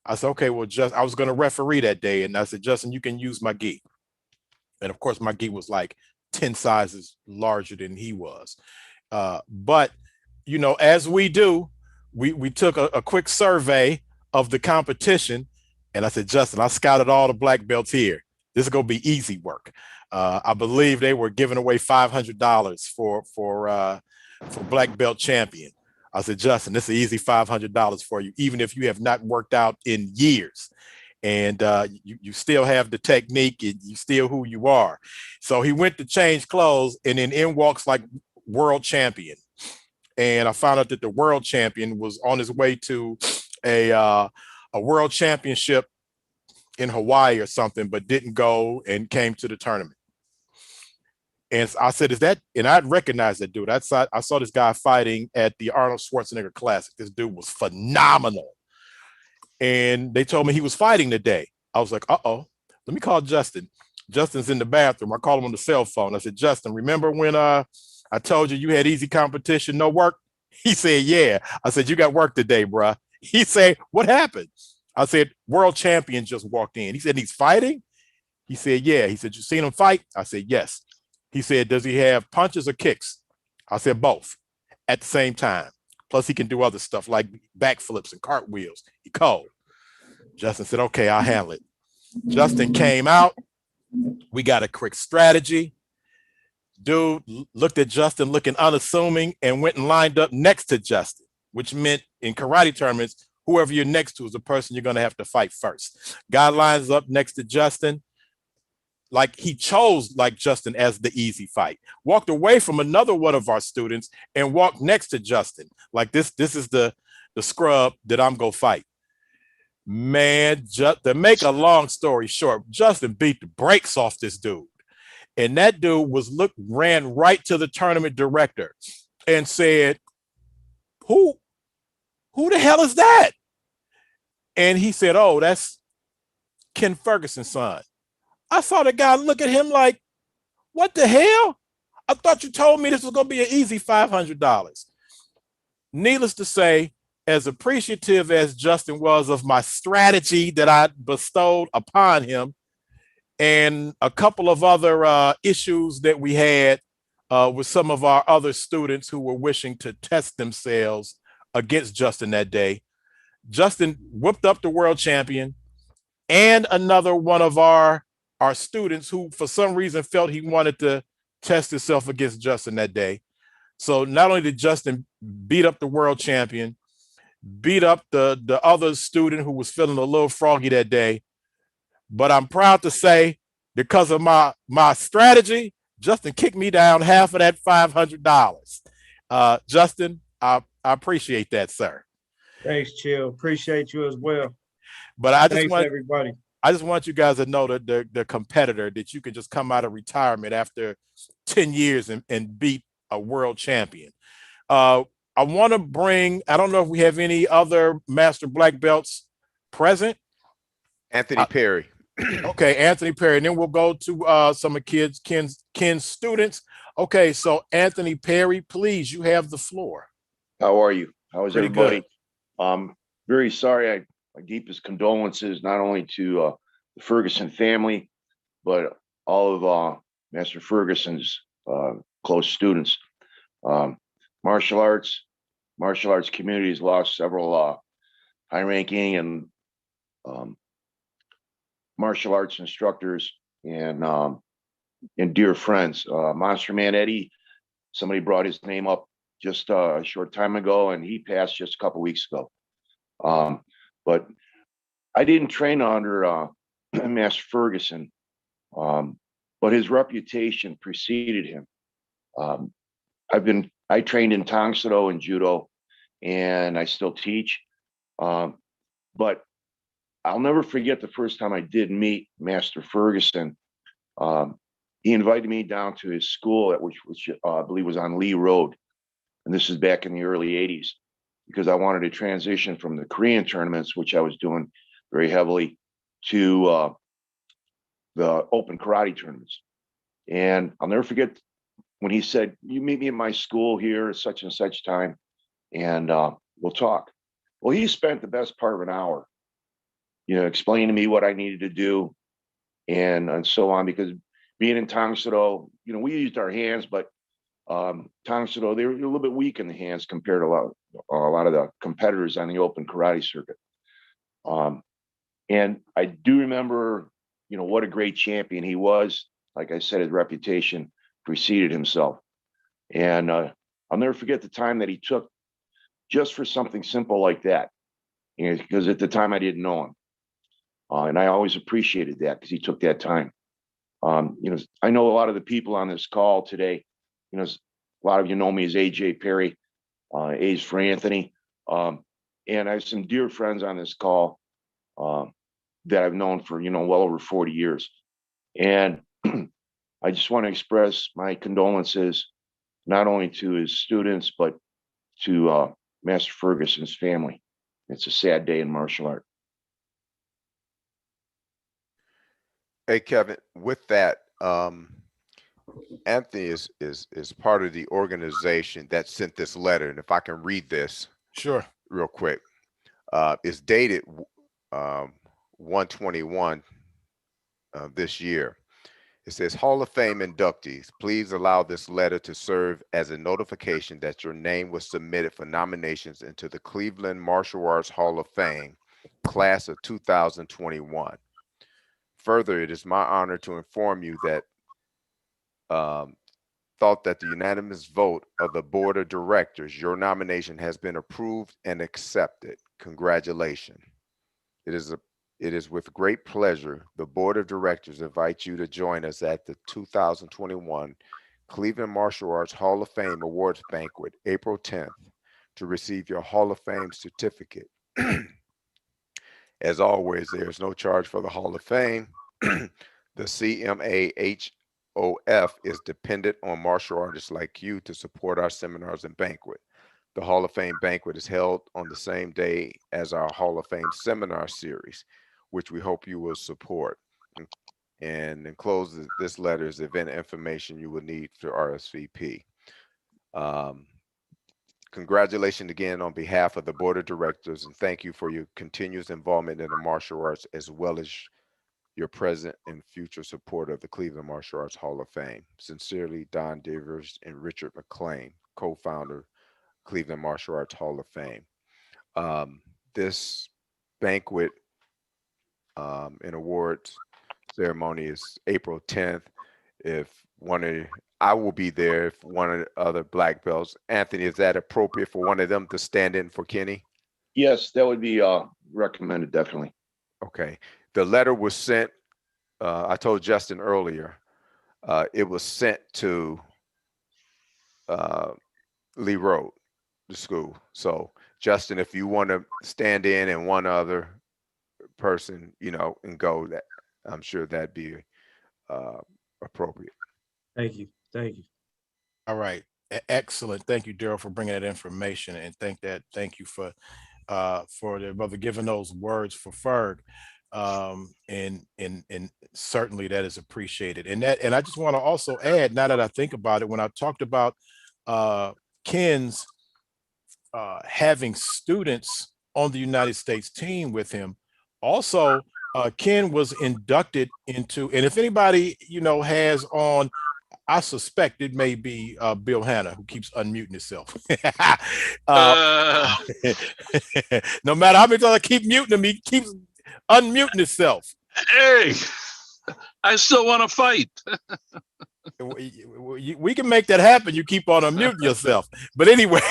I said, okay, well, I was going to referee that day. And I said, Justin, you can use my gi. And of course, my gi was like 10 sizes larger than he was. But, you know, as we do, we took a quick survey of the competition. And I said, Justin, I scouted all the black belts here. This is going to be easy work. I believe they were giving away $500 for black belt champion. I said, Justin, this is an easy $500 for you, even if you have not worked out in years. And you still have the technique, and you still who you are. So he went to change clothes, and then in walks like world champion. And I found out that the world champion was on his way to a world championship in Hawaii or something, but didn't go and came to the tournament. And I said, is that, and I'd recognize that dude. I saw this guy fighting at the Arnold Schwarzenegger Classic. This dude was phenomenal. And they told me he was fighting today. I was like, uh-oh, let me call Justin. Justin's in the bathroom. I called him on the cell phone. I said, Justin, remember when I told you had easy competition, no work? He said, yeah. I said, you got work today, bruh. He said, what happened? I said, world champion just walked in. He said, he's fighting? He said, yeah. He said, you seen him fight? I said, yes. He said, does he have punches or kicks? I said, both at the same time. Plus he can do other stuff like backflips and cartwheels. He cold. Justin said, okay, I'll handle it. Justin came out. We got a quick strategy. Dude looked at Justin looking unassuming and went and lined up next to Justin, which meant in karate tournaments, whoever you're next to is the person you're going to have to fight first. Guy lines up next to Justin. Like he chose like Justin as the easy fight, walked away from another one of our students and walked next to Justin. Like this is the scrub that I'm going to fight. Man, to make a long story short, Justin beat the brakes off this dude. And that dude ran right to the tournament director and said, who the hell is that? And he said, oh, that's Ken Ferguson's son. I saw the guy look at him like, what the hell? I thought you told me this was going to be an easy $500. Needless to say, as appreciative as Justin was of my strategy that I bestowed upon him and a couple of other issues that we had with some of our other students who were wishing to test themselves against Justin that day, Justin whipped up the world champion and another one of our students who for some reason felt he wanted to test himself against Justin that day. So not only did Justin beat up the world champion, beat up the other student who was feeling a little froggy that day, but I'm proud to say because of my strategy, Justin kicked me down half of that $500. Justin, I appreciate that, sir. Thanks, Chill. Appreciate you as well. But I just want you guys to know that the competitor that you can just come out of retirement after 10 years and beat a world champion. I want to bring, I don't know if we have any other master black belts present. Anthony Perry. Okay, Anthony Perry. And then we'll go to some of Ken's students. Okay, so Anthony Perry, please, you have the floor. How are you? How is Pretty everybody? good. Very sorry. My deepest condolences, not only to the Ferguson family, but all of Master Ferguson's close students. Martial arts community has lost several high-ranking and martial arts instructors and dear friends. Monster Man Eddie, somebody brought his name up just a short time ago, and he passed just a couple weeks ago. But I didn't train under Master Ferguson, but his reputation preceded him. I trained in Tang Soo and Judo, and I still teach. But I'll never forget the first time I did meet Master Ferguson. He invited me down to his school, which I believe was on Lee Road. And this is back in the early 80s, because I wanted to transition from the Korean tournaments, which I was doing very heavily, to the open karate tournaments. And I'll never forget when he said, you meet me in my school here at such and such time, and we'll talk. Well, he spent the best part of an hour, explaining to me what I needed to do and so on, because being in Tongsudo, we used our hands, but Tongsudo, they were a little bit weak in the hands compared to a lot of the competitors on the open karate circuit. And I do remember, what a great champion he was. Like I said, his reputation preceded himself. And I'll never forget the time that he took just for something simple like that. Because at the time I didn't know him. And I always appreciated that because he took that time. I know a lot of the people on this call today, a lot of you know me as AJ Perry, A's for Anthony. And I have some dear friends on this call that I've known for, well over 40 years. And I just want to express my condolences, not only to his students, but to Master Ferguson's family. It's a sad day in martial art. Hey, Kevin, with that, Anthony is part of the organization that sent this letter. And if I can read this. Sure. Real quick. It's dated 1/21 this year. It says, Hall of Fame inductees, please allow this letter to serve as a notification that your name was submitted for nominations into the Cleveland Martial Arts Hall of Fame, class of 2021. Further, it is my honor to inform you that thought that the unanimous vote of the board of directors, your nomination has been approved and accepted. Congratulations. It is with great pleasure the board of directors invites you to join us at the 2021 Cleveland Martial Arts Hall of Fame Awards Banquet, April 10th, to receive your Hall of Fame certificate. As always, there is no charge for the Hall of Fame. The CMAHOF is dependent on martial artists like you to support our seminars and banquet. The Hall of Fame banquet is held on the same day as our Hall of Fame seminar series, which we hope you will support. And enclosed this letter is event information you will need for RSVP. Congratulations again on behalf of the board of directors, and thank you for your continuous involvement in the martial arts, as well as your present and future support of the Cleveland Martial Arts Hall of Fame. Sincerely, Don Davers and Richard McLean, co-founder, Cleveland Martial Arts Hall of Fame. This banquet and awards ceremony is April 10th. I will be there if one of the other black belts. Anthony, is that appropriate for one of them to stand in for Kenny? Yes, that would be recommended, definitely. Okay. The letter was sent, I told Justin earlier, it was sent to Lee Road, the school. So Justin, if you want to stand in and one other person, and go, that I'm sure that'd be appropriate. Thank you. Thank you. All right. Excellent. Thank you, Daryl, for bringing that information, and thank you for the brother giving those words for Ferg. And certainly that is appreciated. And I just want to also add, now that I think about it, when I talked about Ken's having students on the United States team with him, also Ken was inducted into, and if anybody has on, I suspect it may be Bill Hanna, who keeps unmuting himself. No matter how many times I keep muting him, he keeps unmuting himself. Hey, I still want to fight. We can make that happen. You keep on unmuting yourself. But anyway,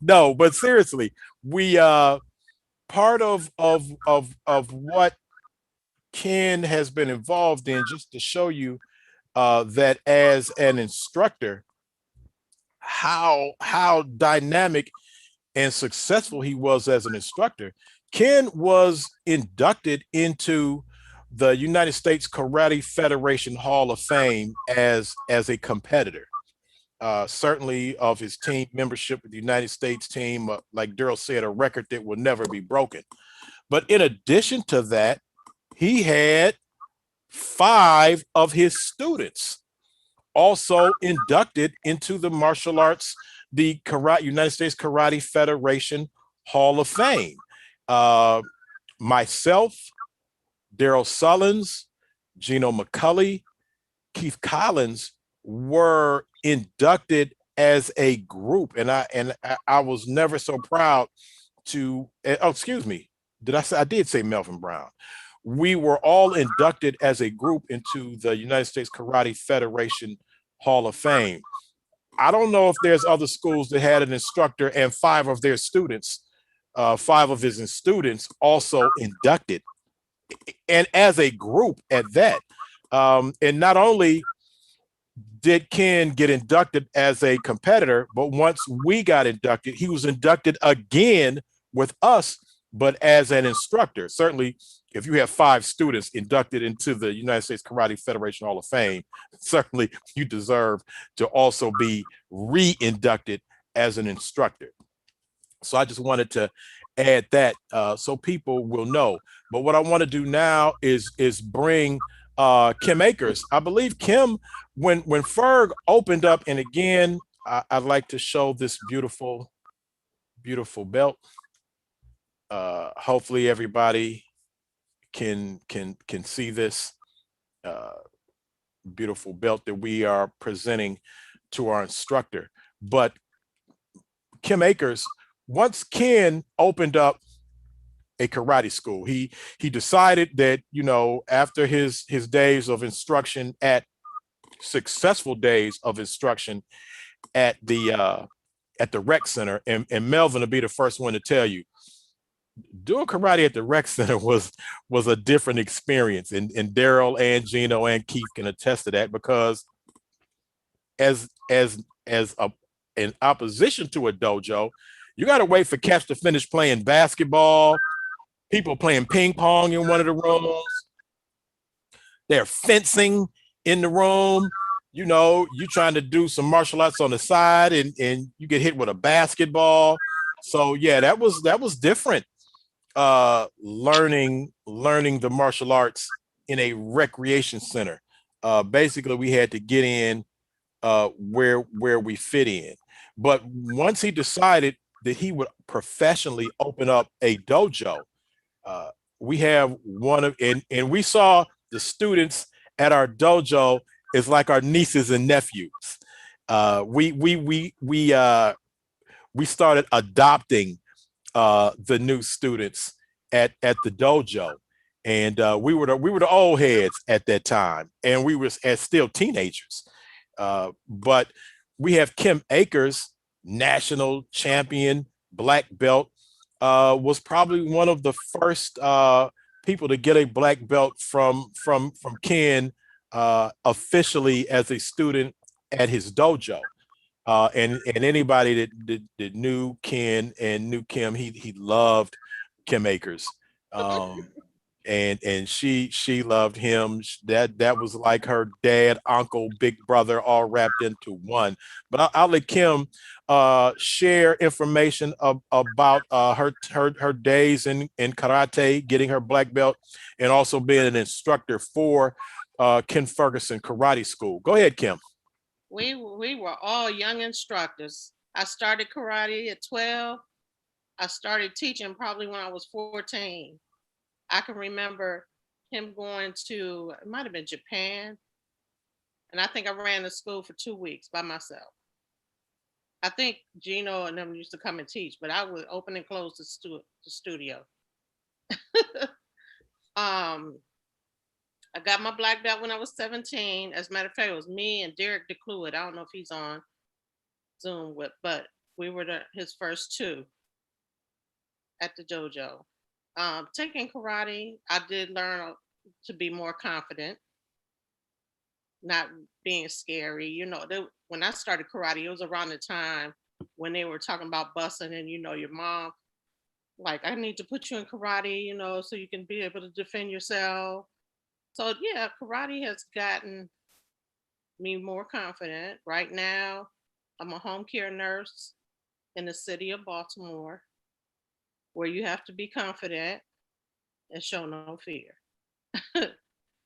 no, but seriously, we part of what Ken has been involved in, just to show you that as an instructor, how dynamic and successful he was as an instructor. Ken was inducted into the United States Karate Federation Hall of Fame as a competitor. Certainly of his team membership with the United States team, like Daryl said, a record that will never be broken. But in addition to that, he had 5 of his students also inducted into the martial arts, the United States Karate Federation Hall of Fame. Myself, Daryl Sullins, Gino McCulley, Keith Collins were inducted as a group, and I was never so proud to. Oh, excuse me. Did I say? I did say Melvin Brown. We were all inducted as a group into the United States Karate Federation Hall of Fame. I don't know if there's other schools that had an instructor and five of his students also inducted, and as a group at that. And not only did Ken get inducted as a competitor, but once we got inducted, he was inducted again with us, but as an instructor. Certainly, if you have 5 students inducted into the United States Karate Federation Hall of Fame, certainly you deserve to also be re-inducted as an instructor. So I just wanted to add that so people will know. But what I want to do now is bring Kim Akers. I believe Kim, when Ferg opened up, and again, I'd like to show this beautiful belt. Hopefully everybody can see this beautiful belt that we are presenting to our instructor. But Kim Akers, once Ken opened up a karate school, he decided that, you know, after his days of instruction successful days of instruction at the rec center, and Melvin will be the first one to tell you, doing karate at the rec center was a different experience, and Daryl and Gino and Keith can attest to that, because as in opposition to a dojo, you got to wait for cats to finish playing basketball, people playing ping pong in one of the rooms, they're fencing in the room, you know, you trying to do some martial arts on the side, and you get hit with a basketball. So yeah, that was different. Learning the martial arts in a recreation center. Basically we had to get in where we fit in. But once he decided that he would professionally open up a dojo, we have one of, and we saw the students at our dojo is like our nieces and nephews. We started adopting the new students at the dojo, and we were the old heads at that time, and we were still teenagers. But we have Kim Akers, national champion, black belt, was probably one of the first people to get a black belt from Ken officially as a student at his dojo. And anybody that knew Ken and knew Kim, he loved Kim Akers, and she loved him. That was like her dad, uncle, big brother, all wrapped into one. But I'll let Kim share information about her days in karate, getting her black belt, and also being an instructor for Ken Ferguson Karate School. Go ahead, Kim. We were all young instructors. I started karate at 12. I started teaching probably when I was 14. I can remember him going to, it might have been Japan. And I think I ran the school for 2 weeks by myself. I think Gino and them used to come and teach, but I would open and close the studio. I got my black belt when I was 17. As a matter of fact, it was me and Derek DeCluid. I don't know if he's on Zoom with, but we were his first 2 at the dojo. Taking karate, I did learn to be more confident, not being scary. You know, when I started karate, it was around the time when they were talking about busing, and, you know, your mom, like, I need to put you in karate, you know, so you can be able to defend yourself. So yeah, karate has gotten me more confident. Right now, I'm a home care nurse in the city of Baltimore, where you have to be confident and show no fear.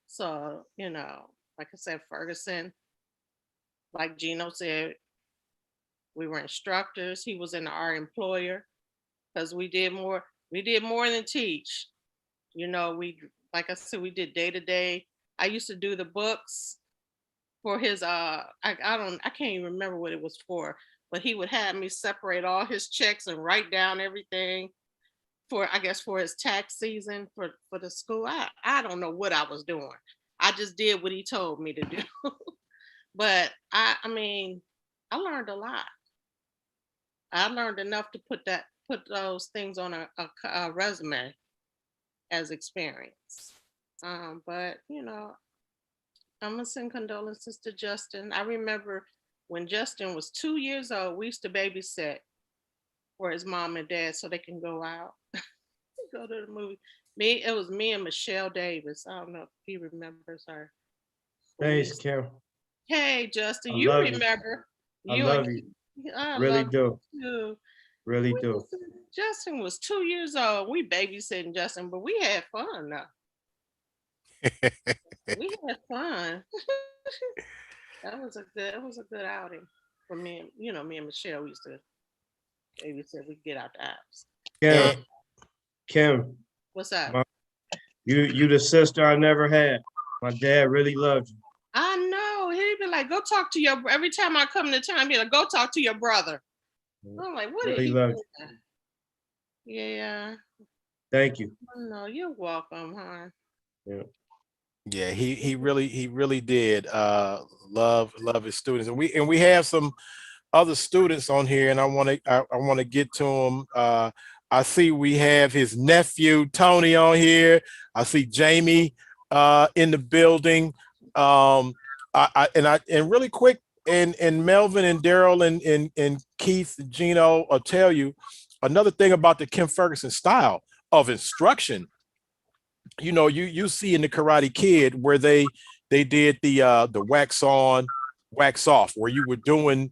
So, you know, like I said, Ferguson, like Gino said, we were instructors. He was our employer, because we did more than teach. You know, like I said, we did day to day. I used to do the books. for his I can't even remember what it was for, but he would have me separate all his checks and write down everything for, I guess, for his tax season for the school. I don't know what I was doing. I just did what he told me to do. But I mean, I learned a lot. I learned enough to put those things on a resume as experience. But you know, I'm gonna send condolences to Justin. I remember when Justin was 2 years old, we used to babysit for his mom and dad so they can go out, go to the movie. It was me and Michelle Davis. I don't know if he remembers her. Thanks, Kim. Hey, Justin, I you love you. remember? I love you. I Really love do. you too. Really do. Justin was 2 years old. We babysitting Justin, but we had fun though. We had fun. That was a good outing for me. And, you know, me and Michelle, we used to babysit. We get out the house. Kim, What's up? You the sister I never had. My dad really loved you. I know. He'd be like, go talk to your, every time I come to town, he'd be like, go talk to your brother. I'm like, what did he do? Yeah. Thank you. No, you're welcome, huh? Yeah. Yeah, he really did love his students, and we have some other students on here, and I want to get to them. I see we have his nephew Tony on here. I see Jamie in the building. And really quick, and Melvin and Daryl and Keith and Gino will tell you another thing about the Kim Ferguson style of instruction. You know, you see in the Karate Kid where they did the wax on, wax off, where you were doing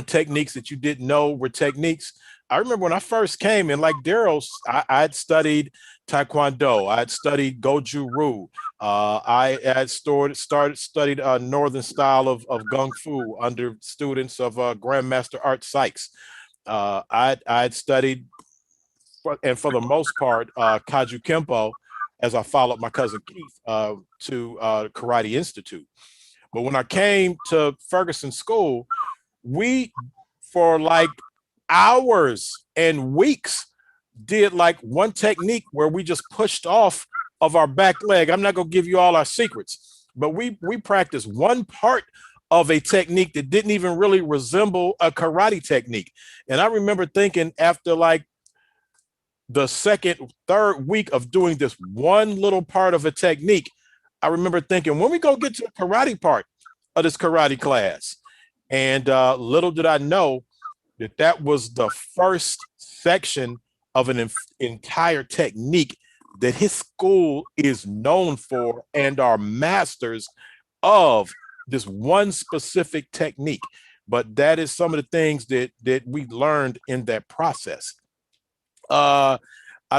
techniques that you didn't know were techniques. I remember when I first came in, like Daryl's, I'd studied Taekwondo, I'd studied Goju Ryu, I had studied a northern style of Kung Fu under students of Grandmaster Art Sykes. I'd studied, and for the most part, Kaju Kempo, as I followed my cousin Keith to Karate Institute. But when I came to Ferguson School, we, for like hours and weeks, did like one technique where we just pushed off of our back leg. I'm not going to give you all our secrets, but we practiced one part of a technique that didn't even really resemble a karate technique. And I remember thinking, after like the second, third week of doing this one little part of a technique, I remember thinking, when we go get to the karate part of this karate class, and little did I know that was the first section of an entire technique that his school is known for and are masters of, this one specific technique. But that is some of the things that we learned in that process. I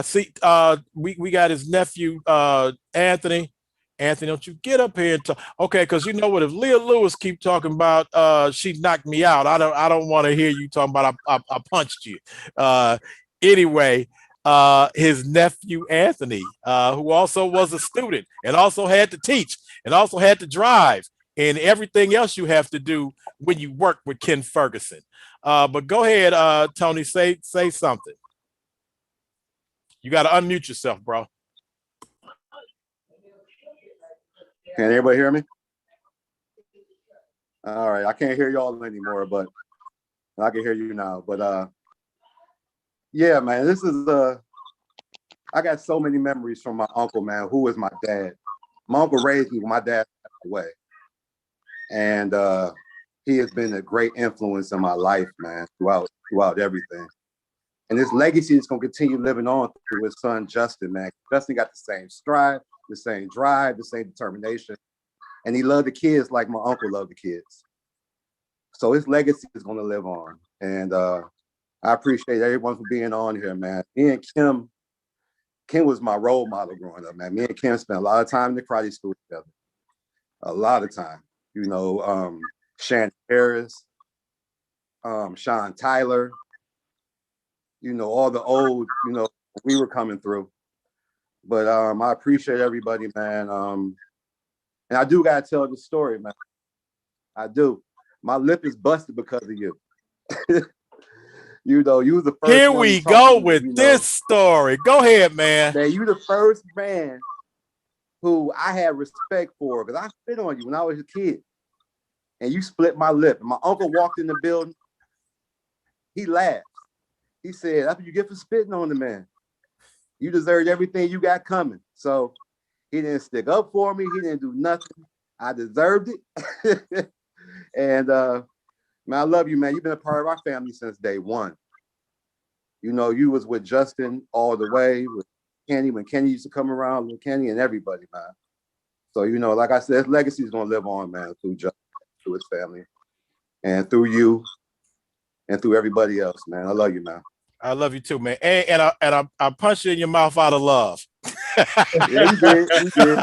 see we got his nephew Anthony. Anthony, don't you get up here and talk. Okay, because you know what, if Leah Lewis keep talking about she knocked me out, I don't want to hear you talking about I punched you. Anyway, his nephew Anthony, who also was a student and also had to teach and also had to drive and everything else you have to do when you work with Ken Ferguson. But go ahead, Tony, say something. You got to unmute yourself, bro. Can anybody hear me? All right, I can't hear y'all anymore, but I can hear you now. But yeah, man, this is I got so many memories from my uncle, man, who was my dad. My uncle raised me when my dad passed away, and he has been a great influence in my life, man, throughout everything. And this legacy is going to continue living on through his son, Justin, man. Justin got the same stride, the same drive, the same determination. And he loved the kids like my uncle loved the kids. So his legacy is going to live on. And I appreciate everyone for being on here, man. Me and Kim was my role model growing up, man. Me and Kim spent a lot of time in the karate school together. A lot of time. You know, Shannon Harris, Sean Tyler, you know, all the old, you know, we were coming through. But I appreciate everybody, man. And I do gotta tell the story, man. I do. My lip is busted because of you. You know, you was the first Here one we to talk go to me, with you know. this story. Go ahead, man. Man, you the first man who I had respect for, because I spit on you when I was a kid. And you split my lip. And my uncle walked in the building. He laughed. He said, that's what you get for spitting on the man. You deserved everything you got coming. So he didn't stick up for me. He didn't do nothing. I deserved it. And man, I love you, man. You've been a part of our family since day one. You know, you was with Justin all the way, with Kenny, when Kenny used to come around, with Kenny and everybody, man. So, you know, like I said, his legacy is going to live on, man, through Justin, through his family, and through you, and through everybody else, man. I love you, man. I love you too, man. And I punched you in your mouth out of love. Yeah, you did. You did.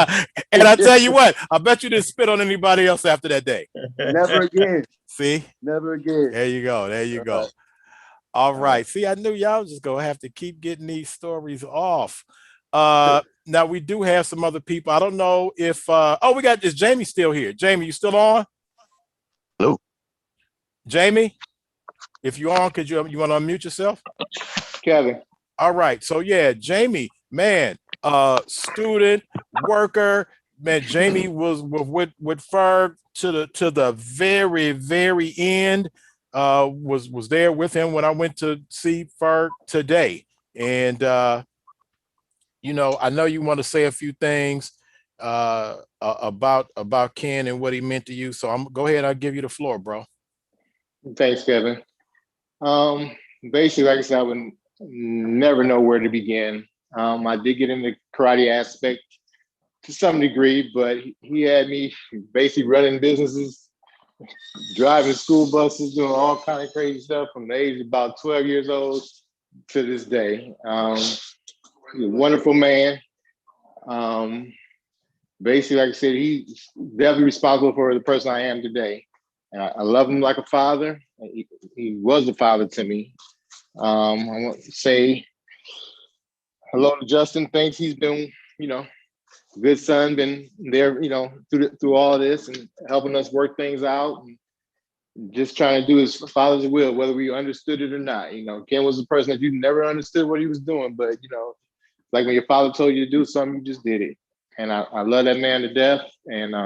And I tell you what, I bet you didn't spit on anybody else after that day. Never again. See? Never again. There you go. There you go. All right. See, I knew y'all was just gonna have to keep getting these stories off. Now we do have some other people. I don't know if oh, we got this. Jamie still here. Jamie, you still on? Hello. Jamie, if you're on, could you want to unmute yourself? Kevin. All right. So yeah, Jamie, man, student, worker, man. Jamie was with Ferg to the very end. Was there with him when I went to see Ferg today. And you know, I know you want to say a few things about Ken and what he meant to you. So go ahead, I'll give you the floor, bro. Thanks, Kevin. Basically, like I said, I would never know where to begin. I did get in the karate aspect to some degree, but he had me basically running businesses, driving school buses, doing all kind of crazy stuff from the age of about 12 years old to this day. He's a wonderful man. Basically, like I said, he's definitely responsible for the person I am today. I love him like a father. He was a father to me. I want to say hello to Justin. Thanks. He's been, you know, good son, been there, you know, through all this and helping us work things out and just trying to do his father's will, whether we understood it or not. You know, Ken was a person that you never understood what he was doing, but you know, like when your father told you to do something, you just did it. And I love that man to death. And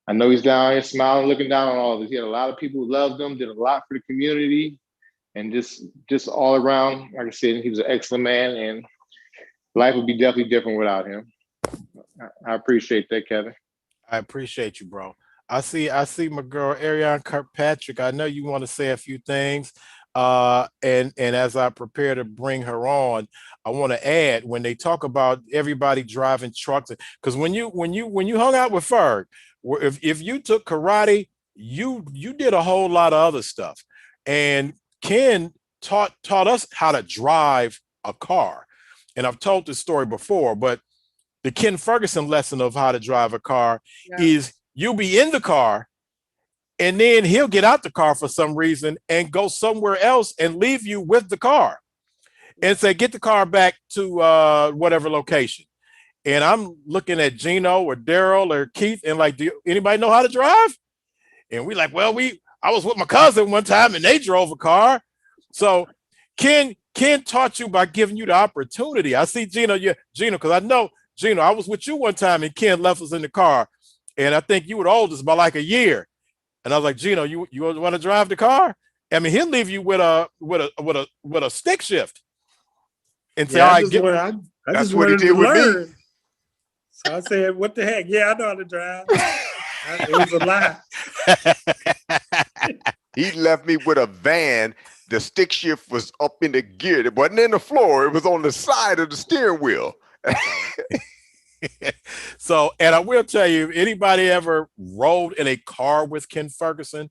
I know he's down here smiling, looking down on all of this. He had a lot of people who loved him, did a lot for the community, and just all around, like I said, he was an excellent man, and life would be definitely different without him. I appreciate that, Kevin. I appreciate you, bro. I see my girl Ariane Kirkpatrick. I know you want to say a few things. And as I prepare to bring her on, I want to add, when they talk about everybody driving trucks, because when you hung out with Ferg, if you took karate, you did a whole lot of other stuff. And Ken taught us how to drive a car. And I've told this story before, but the Ken Ferguson lesson of how to drive a car is you'll be in the car and then he'll get out the car for some reason and go somewhere else and leave you with the car and say, get the car back to whatever location. And I'm looking at Gino or Daryl or Keith and like, do anybody know how to drive? And we like, well, I was with my cousin one time and they drove a car. So Ken taught you by giving you the opportunity. I see Gino, because I know, Gino, I was with you one time and Ken left us in the car. And I think you were the oldest by like a year. And I was like, Gino, you want to drive the car? I mean, he'll leave you with a stick shift. And say, all right, I just wanted to learn. So I said, what the heck? Yeah, I know how to drive. It was a lie. He left me with a van. The stick shift was up in the gear. It wasn't in the floor. It was on the side of the steering wheel. So, and I will tell you, if anybody ever rode in a car with Ken Ferguson,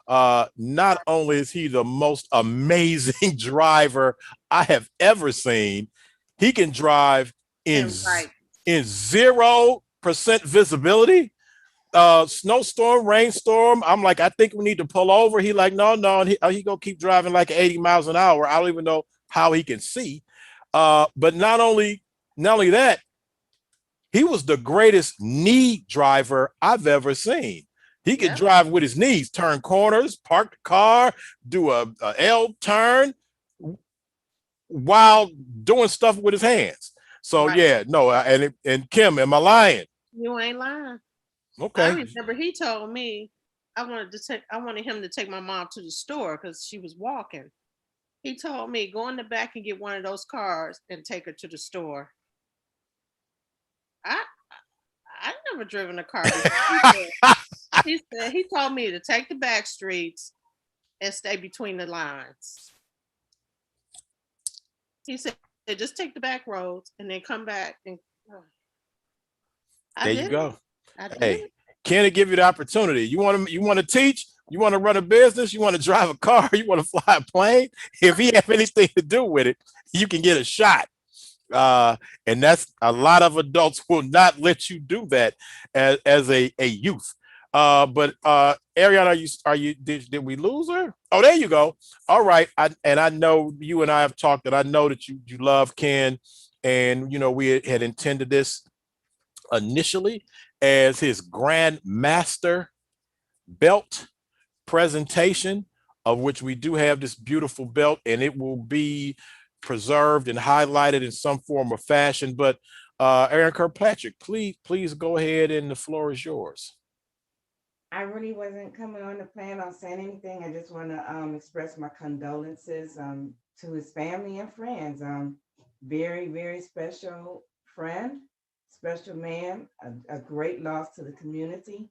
not only is he the most amazing driver I have ever seen, he can drive in 0% visibility, snowstorm, rainstorm. I'm like, I think we need to pull over. He like, no, and he gonna keep driving like 80 miles an hour. I don't even know how he can see. But not only that, he was the greatest knee driver I've ever seen. He could drive with his knees, turn corners, park the car, do a L turn while doing stuff with his hands. So yeah, no, and Kim, am I lying? You ain't lying. Okay. I remember he told me I wanted him to take my mom to the store because she was walking. He told me, go in the back and get one of those cars and take her to the store. I never driven a car before. He told me to take the back streets and stay between the lines. He said, just take the back roads and then come back. And there you go. Hey, can it give you the opportunity? You want to teach? You want to run a business? You want to drive a car? You want to fly a plane? If he have anything to do with it, you can get a shot. And that's a lot of adults will not let you do that as a youth. But Ariana, did we lose her? Oh, there you go. All right. I know you and I have talked, and I know that you love Ken, and we had intended this initially as his Grand Master belt presentation, of which we do have this beautiful belt, and it will be preserved and highlighted in some form or fashion. But Aaron Kirkpatrick, please go ahead, and the floor is yours. I really wasn't coming on the plan on saying anything. I just want to express my condolences to his family and friends. Very, very special friend, special man, a great loss to the community.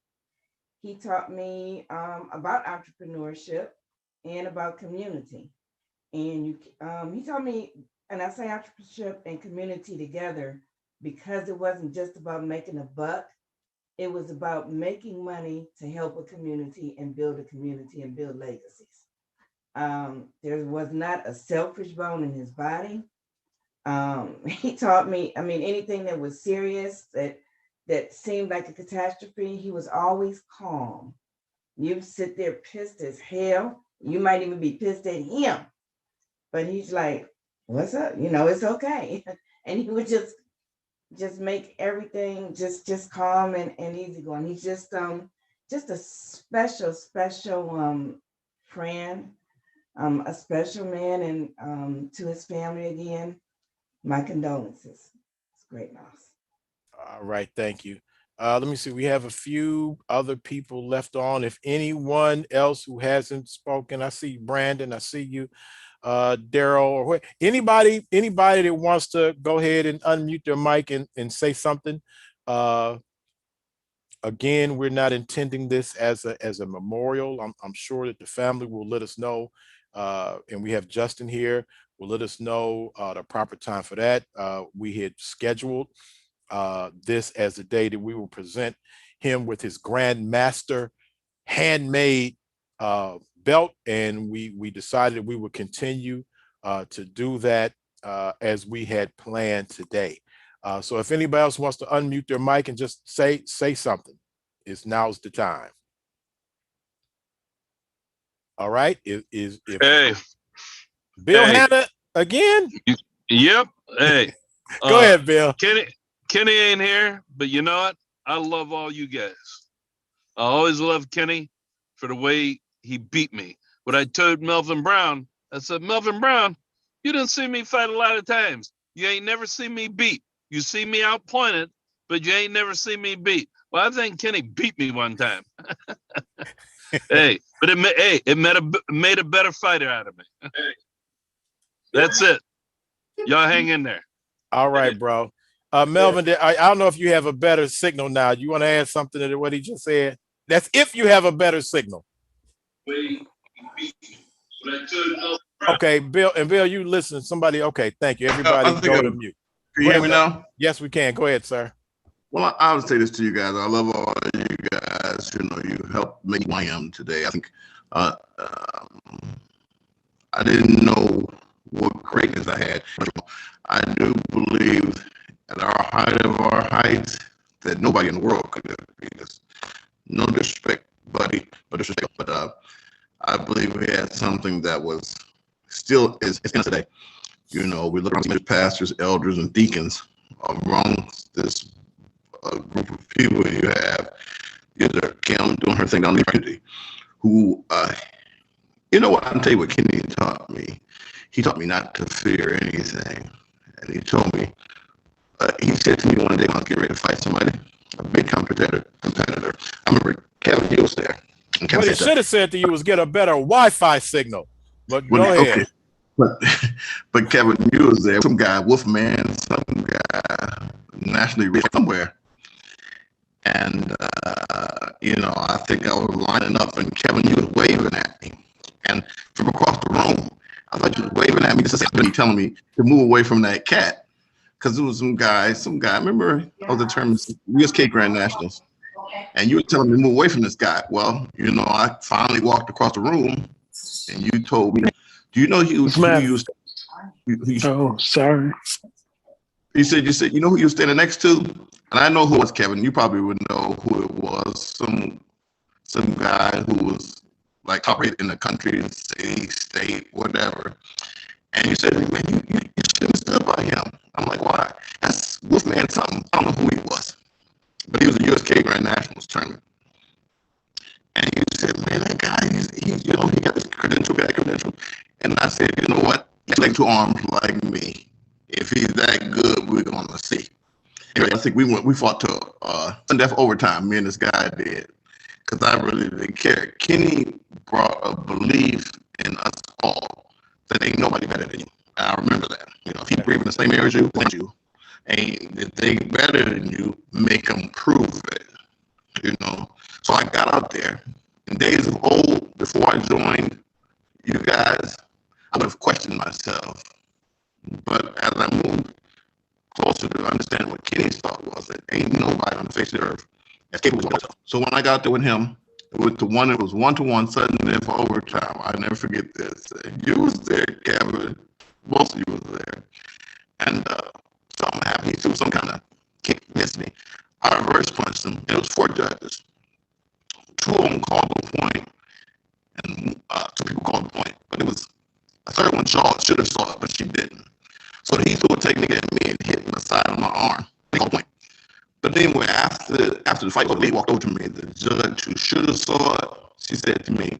He taught me about entrepreneurship and about community. And he taught me, and I say entrepreneurship and community together because it wasn't just about making a buck. It was about making money to help a community and build a community and build legacies. There was not a selfish bone in his body. He taught me, anything that was serious, that seemed like a catastrophe, he was always calm. You sit there pissed as hell. You might even be pissed at him. But he's like, what's up? It's okay. And he would just make everything just calm and easy going. He's just a special friend, a special man, and to his family again, my condolences. It's a great loss. All right, thank you. Let me see. We have a few other people left on. If anyone else who hasn't spoken, I see Brandon, I see you, Daryl, or anybody that wants to go ahead and unmute their mic and say something. Again, we're not intending this as a memorial. I'm sure that the family will let us know, and we have Justin here, will let us know the proper time for that. We had scheduled this as the day that we will present him with his Grand Master handmade belt, and we decided we would continue to do that as we had planned today. So if anybody else wants to unmute their mic and just say something, now's the time. All right. If hey, Bill Hanna again? Yep. Hey, go ahead, Bill. Kenny ain't here, but you know what? I love all you guys. I always loved Kenny for the way he beat me. What I told Melvin Brown, I said, Melvin Brown, you didn't see me fight a lot of times. You ain't never seen me beat. You see me outpointed, but you ain't never seen me beat. Well, I think Kenny beat me one time. Hey, but it made a better fighter out of me. That's it. Y'all hang in there. All right, bro. Melvin, I don't know if you have a better signal now. You want to add something to what he just said? That's if you have a better signal. Okay, Bill, you listen. Somebody, okay, thank you. Everybody go to mute. Can you hear me now? Yes, we can. Go ahead, sir. Well, I would say this to you guys. I love all you guys. You helped make who I am today. I think I didn't know what greatness I had. I do believe at our height of our heights that nobody in the world could have beat us. No disrespect, buddy, but I believe we had something that was still is today. We look around the pastors, elders, and deacons among this group of people you have. Yes, sir. Kim doing her thing down the community. Who, you know what? I can tell you what Kenny taught me. He taught me not to fear anything. And he told me, he said to me one day when I was getting ready to fight somebody, a big competitor. I remember Kevin, he was there. And Kevin What he said, should have said to you was get a better Wi-Fi signal. But well, go ahead. Okay. But Kevin, you was there. Some guy, Wolfman, some guy, nationally rich somewhere. And, you know, I think I was lining up and Kevin, you was waving at me. And from across the room, I thought you was waving at me just telling me to move away from that cat. Because there was some guy, remember, I was the term USK Grand Nationals. And you were telling me to move away from this guy. Well, you know, I finally walked across the room and you told me, do you know who you was? Oh, sorry. You said, you know who you were standing next to? And I know who it was, Kevin. You probably would know who it was. Some guy who was like operating in the country, city, state, whatever. And you said, man, you should have stood by him. I'm like, why? That's Wolfman something. I don't know who he was. But he was a USK Grand Nationals tournament. And you said, man, that guy, he's you know, he got this credential, And I said, you know what? He's like 2 arms like me. If he's that good, we're gonna see. Anyway, I think we fought to sudden death overtime, me and this guy did. Because I really didn't care. Kenny brought a belief in us all that ain't nobody better than you. And I remember that. You know, if he breathes in the same air as you, ain't if they better than you, make them prove it. You know. So I got out there. In days of old, before I joined you guys, I would have questioned myself. But as I moved closer to understanding what Kenny's thought was, that ain't nobody on the face of the earth as capable of himself. So when I got there with him, it was 1-to-1 sudden death for overtime. I never forget this. You was there, Kevin. Most of you was there. And something happened. He threw some kind of kick against me. I reverse punched him. It was 4 judges. 2 of them called the point, and 2 people called the point. But it was a third one should have saw it, but she didn't. So he threw a technique at me and hit the side of my arm. They called the point. But then when after the fight, the lady walked over to me, the judge who should have saw it, she said to me,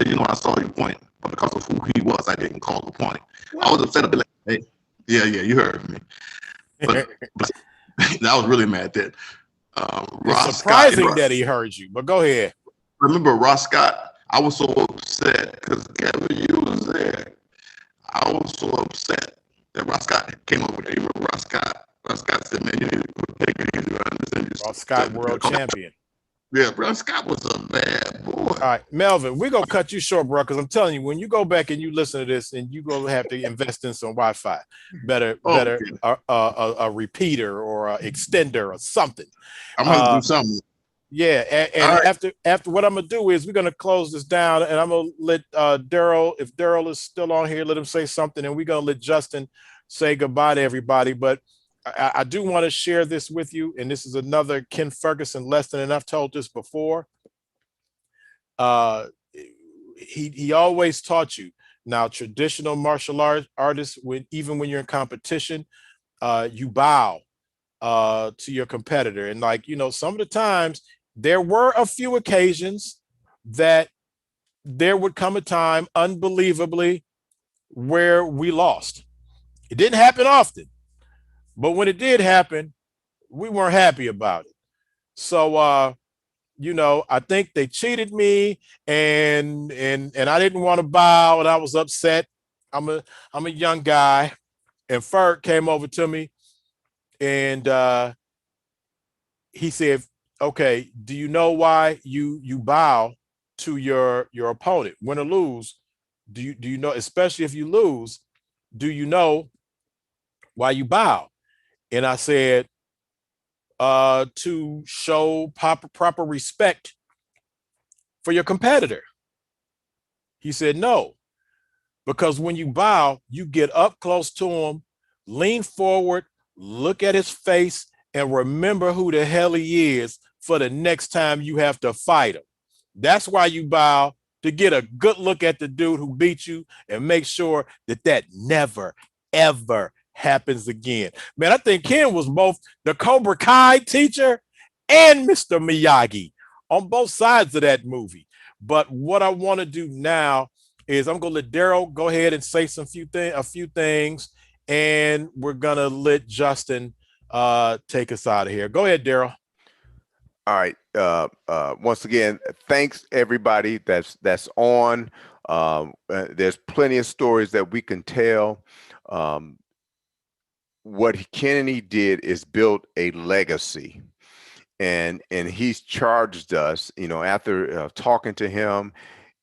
you know, I saw your point, but because of who he was, I didn't call the point. I was upset a bit. Hey, yeah, you heard me. But I was really mad that It's surprising that he heard you, but go ahead. Remember Ross Scott? I was so upset because Kevin, you was there. I was so upset that Ross Scott came over there. You remember Ross Scott? Ross Scott said, man, you need to take it easy. Ross Scott, world champion. Yeah, Ross Scott was a bad boy. All right, Melvin, we're going to cut you short, bro, because I'm telling you, when you go back and you listen to this, and you're going to have to invest in some Wi-Fi. Better a repeater or an extender or something. I'm going to do something. Yeah, and right. after what I'm gonna do is we're gonna close this down, and I'm gonna let Daryl, if Daryl is still on here, let him say something, and we're gonna let Justin say goodbye to everybody. But I do want to share this with you, and this is another Ken Ferguson lesson, and I've told this before. He always taught you. Now, traditional martial artists, even when you're in competition, you bow to your competitor, and like, you know, some of the times there were a few occasions that there would come a time, unbelievably, where we lost. It didn't happen often, but when it did happen, we weren't happy about it. So you know, I think they cheated me, and I didn't want to bow, and I was upset. I'm a young guy, and Ferg came over to me, and he said, okay, do you know why you bow to your opponent, win or lose? Do you know, especially if you lose, do you know why you bow? And I said, to show proper respect for your competitor. He said, no, because when you bow, you get up close to him, lean forward, look at his face, and remember who the hell he is for the next time you have to fight him. That's why you bow, to get a good look at the dude who beat you and make sure that never, ever happens again. Man, I think Ken was both the Cobra Kai teacher and Mr. Miyagi on both sides of that movie. But what I want to do now is I'm gonna let Daryl go ahead and say a few things, and we're gonna let Justin take us out of here. Go ahead, Daryl. All right. Once again, thanks everybody that's on. There's plenty of stories that we can tell. What Kennedy did is build a legacy, and he's charged us. After talking to him,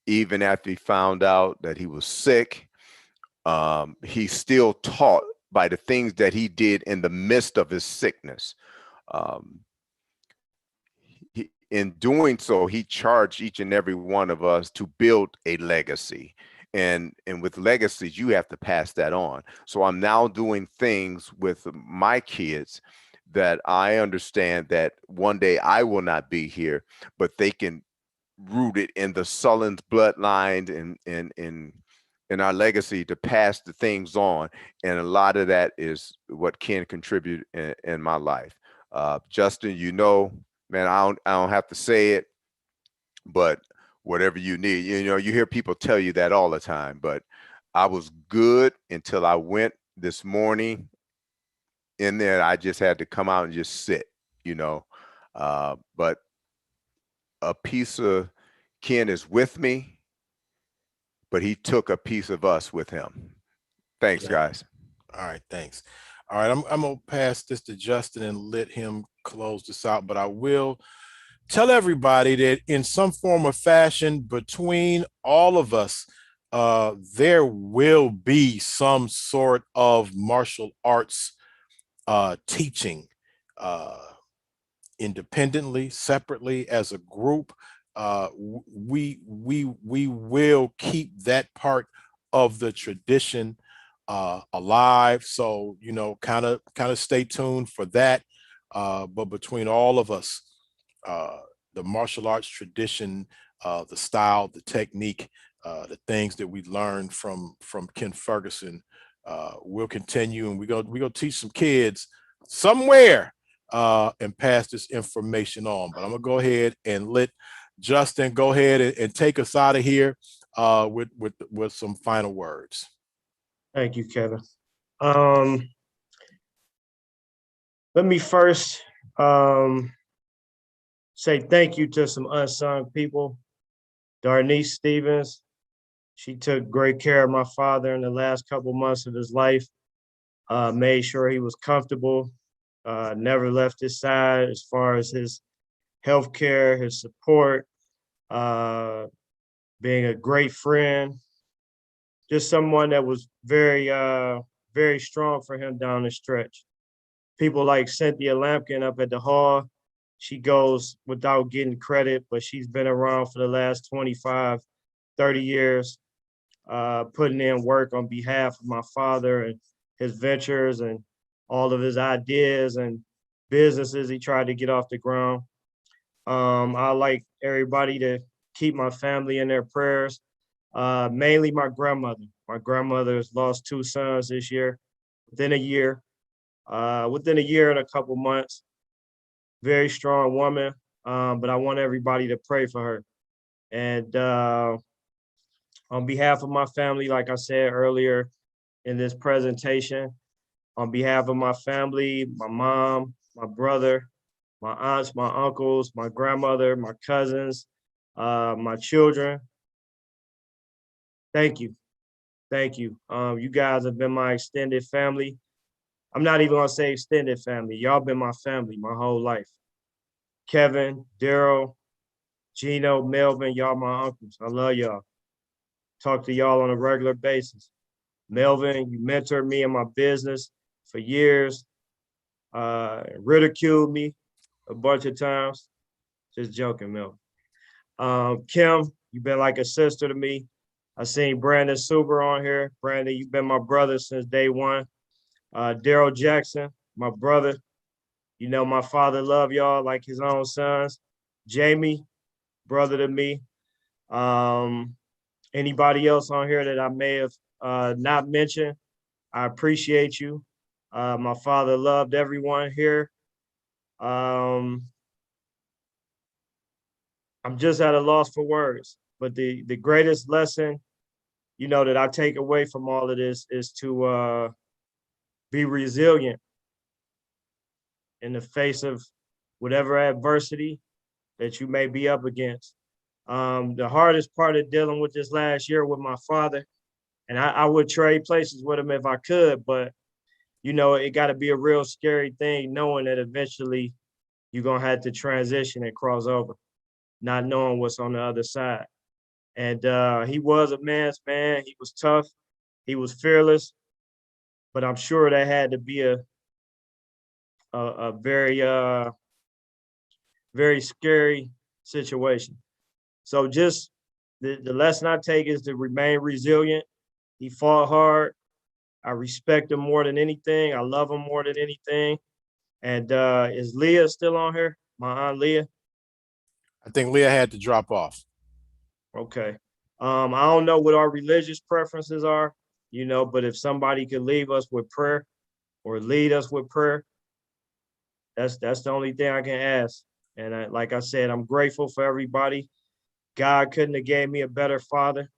even after he found out that he was sick, he still taught by the things that he did in the midst of his sickness. In doing so, he charged each and every one of us to build a legacy. And with legacies, you have to pass that on. So I'm now doing things with my kids that I understand that one day I will not be here, but they can root it in the Sullins bloodline and in our legacy to pass the things on. And a lot of that is what Ken contributed in my life. Justin, man, I don't have to say it, but whatever you need, you hear people tell you that all the time, but I was good until I went this morning in there. I just had to come out and just sit, but a piece of Ken is with me, but he took a piece of us with him. Thanks, guys. All right, thanks. All right, I'm gonna pass this to Justin and let him close this out, but I will tell everybody that in some form or fashion between all of us, there will be some sort of martial arts teaching, independently, separately, as a group. We will keep that part of the tradition alive. So kind of stay tuned for that. But between all of us, the martial arts tradition, the style, the technique, the things that we learned from Ken Ferguson, will continue, and we're gonna teach some kids somewhere and pass this information on. But I'm gonna go ahead and let Justin go ahead and take us out of here with some final words. Thank you, Kevin. Let me first say thank you to some unsung people. Darnice Stevens, she took great care of my father in the last couple months of his life, made sure he was comfortable, never left his side as far as his health care, his support, being a great friend, just someone that was very, very strong for him down the stretch. People like Cynthia Lampkin up at the hall, she goes without getting credit, but she's been around for the last 25, 30 years, putting in work on behalf of my father and his ventures and all of his ideas and businesses he tried to get off the ground. I like everybody to keep my family in their prayers, mainly my grandmother. My grandmother has lost 2 sons this year, within a year and a couple months. Very strong woman, but I want everybody to pray for her. And on behalf of my family, like I said earlier in this presentation, on behalf of my family, my mom, my brother, my aunts, my uncles, my grandmother, my cousins, my children, thank you. Thank you. You guys have been my extended family. I'm not even gonna say extended family. Y'all been my family my whole life. Kevin, Daryl, Gino, Melvin, y'all my uncles. I love y'all. Talk to y'all on a regular basis. Melvin, you mentored me in my business for years. Ridiculed me a bunch of times. Just joking, Melvin. Kim, you've been like a sister to me. I seen Brandon Suber on here. Brandon, you've been my brother since day one. Daryl Jackson, my brother. My father loved y'all like his own sons. Jamie, brother to me. Anybody else on here that I may have not mentioned, I appreciate you. My father loved everyone here. I'm just at a loss for words. But the greatest lesson, you know, that I take away from all of this is to be resilient in the face of whatever adversity that you may be up against. The hardest part of dealing with this last year with my father, and I would trade places with him if I could, but you know, it got to be a real scary thing knowing that eventually you're going to have to transition and cross over, not knowing what's on the other side. And he was a man's man. He was tough. He was fearless. But I'm sure that had to be a very, very scary situation. So just the lesson I take is to remain resilient. He fought hard. I respect him more than anything. I love him more than anything. And is Leah still on here? My Aunt Leah? I think Leah had to drop off. Okay. I don't know what our religious preferences are, you know, but if somebody could leave us with prayer or lead us with prayer, that's the only thing I can ask. And like I said, I'm grateful for everybody. God couldn't have gave me a better father.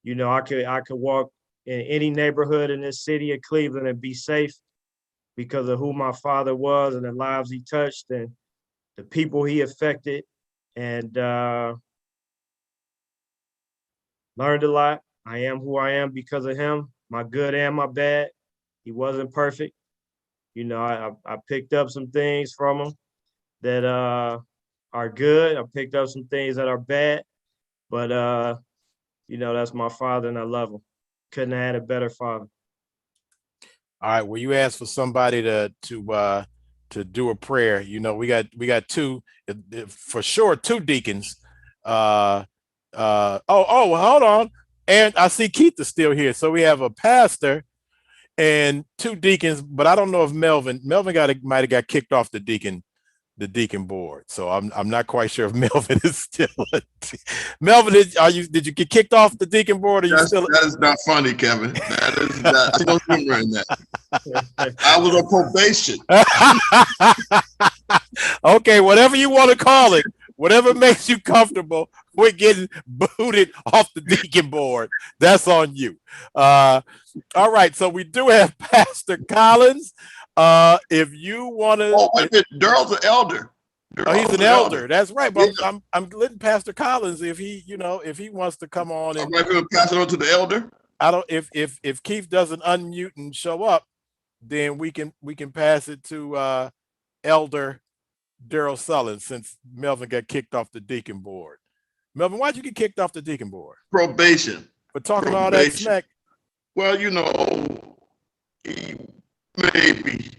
You know, I could walk in any neighborhood in this city of Cleveland and be safe because of who my father was and the lives he touched and the people he affected, and learned a lot. I am who I am because of him, my good and my bad. He wasn't perfect. You know, I picked up some things from him that are good. I picked up some things that are bad, but you know, that's my father and I love him. Couldn't have had a better father. All right. Well, you asked for somebody to do a prayer. You know, we got two for sure, two deacons. Oh, hold on. And I see Keith is still here. So we have a pastor and two deacons, but I don't know if Melvin might have got kicked off the deacon board. So I'm not quite sure if Melvin is still Melvin, did you get kicked off the deacon board? That is not funny, Kevin. That is not, I don't remember that. I was on probation. Okay, whatever you want to call it, whatever makes you comfortable, we're getting booted off the deacon board. That's on you. All right, so we do have Pastor Collins. If you want to, Daryl's an elder. Oh, he's an elder. That's right. But yeah. I'm letting Pastor Collins, if he wants to come on and pass it on to the elder. I don't if Keith doesn't unmute and show up, then we can pass it to Elder Daryl Sullen, since Melvin got kicked off the deacon board. Melvin, why'd you get kicked off the deacon board? Probation. For talking all that smack. Well, you know, maybe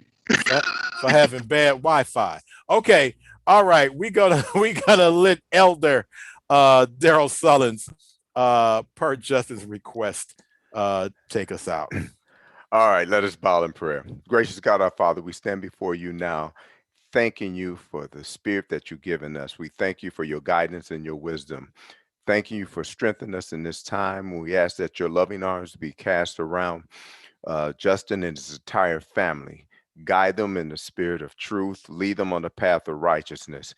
for having bad Wi-Fi. Okay, all right. We gonna let Elder Daryl Sullins per Justin's request take us out. All right, let us bow in prayer. Gracious God, our Father, we stand before you now, thanking you for the spirit that you've given us. We thank you for your guidance and your wisdom. Thanking you for strengthening us in this time. We ask that your loving arms be cast around Justin and his entire family. Guide them in the spirit of truth. Lead them on the path of righteousness.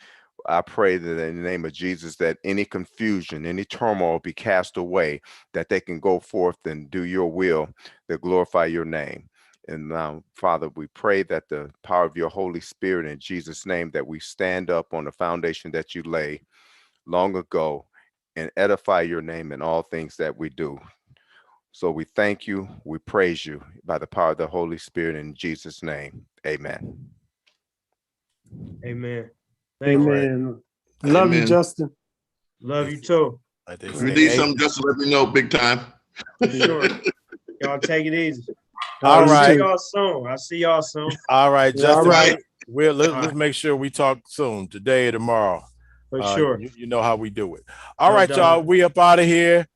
I pray that in the name of Jesus, that any confusion, any turmoil be cast away, that they can go forth and do your will, that glorify your name. And now, Father, we pray that the power of your Holy Spirit in Jesus' name, that we stand up on the foundation that you lay long ago and edify your name in all things that we do. So we thank you, we praise you by the power of the Holy Spirit in Jesus' name. Amen. Amen. Amen. Love you, Justin. Love you too. If you need something, Justin, let me know big time. For sure. Y'all take it easy. All right. I'll see y'all soon. All right, Justin. All right. Let's make sure we talk soon, today or tomorrow. For sure. You know how we do it. All right, y'all. We up out of here.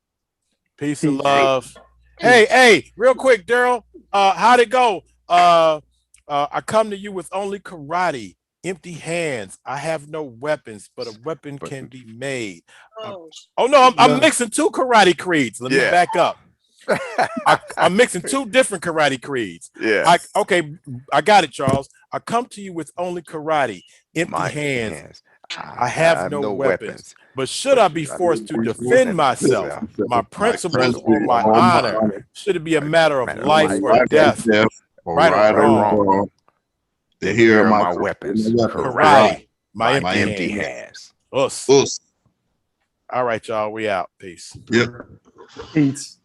Peace and love. Hey, real quick, Daryl. How'd it go? I come to you with only karate, empty hands. I have no weapons, but a weapon can be made. I'm mixing two karate creeds. Let me back up. I'm mixing two different karate creeds. Yeah. I got it, Charles. I come to you with only karate, empty hands. I have no weapons. But should I be forced to defend myself, my principles or my honor, should it be a matter of life or death, right or wrong, then here are my weapons. karate, my empty hands. Us. All right, y'all, we out. Peace. Yep. Peace.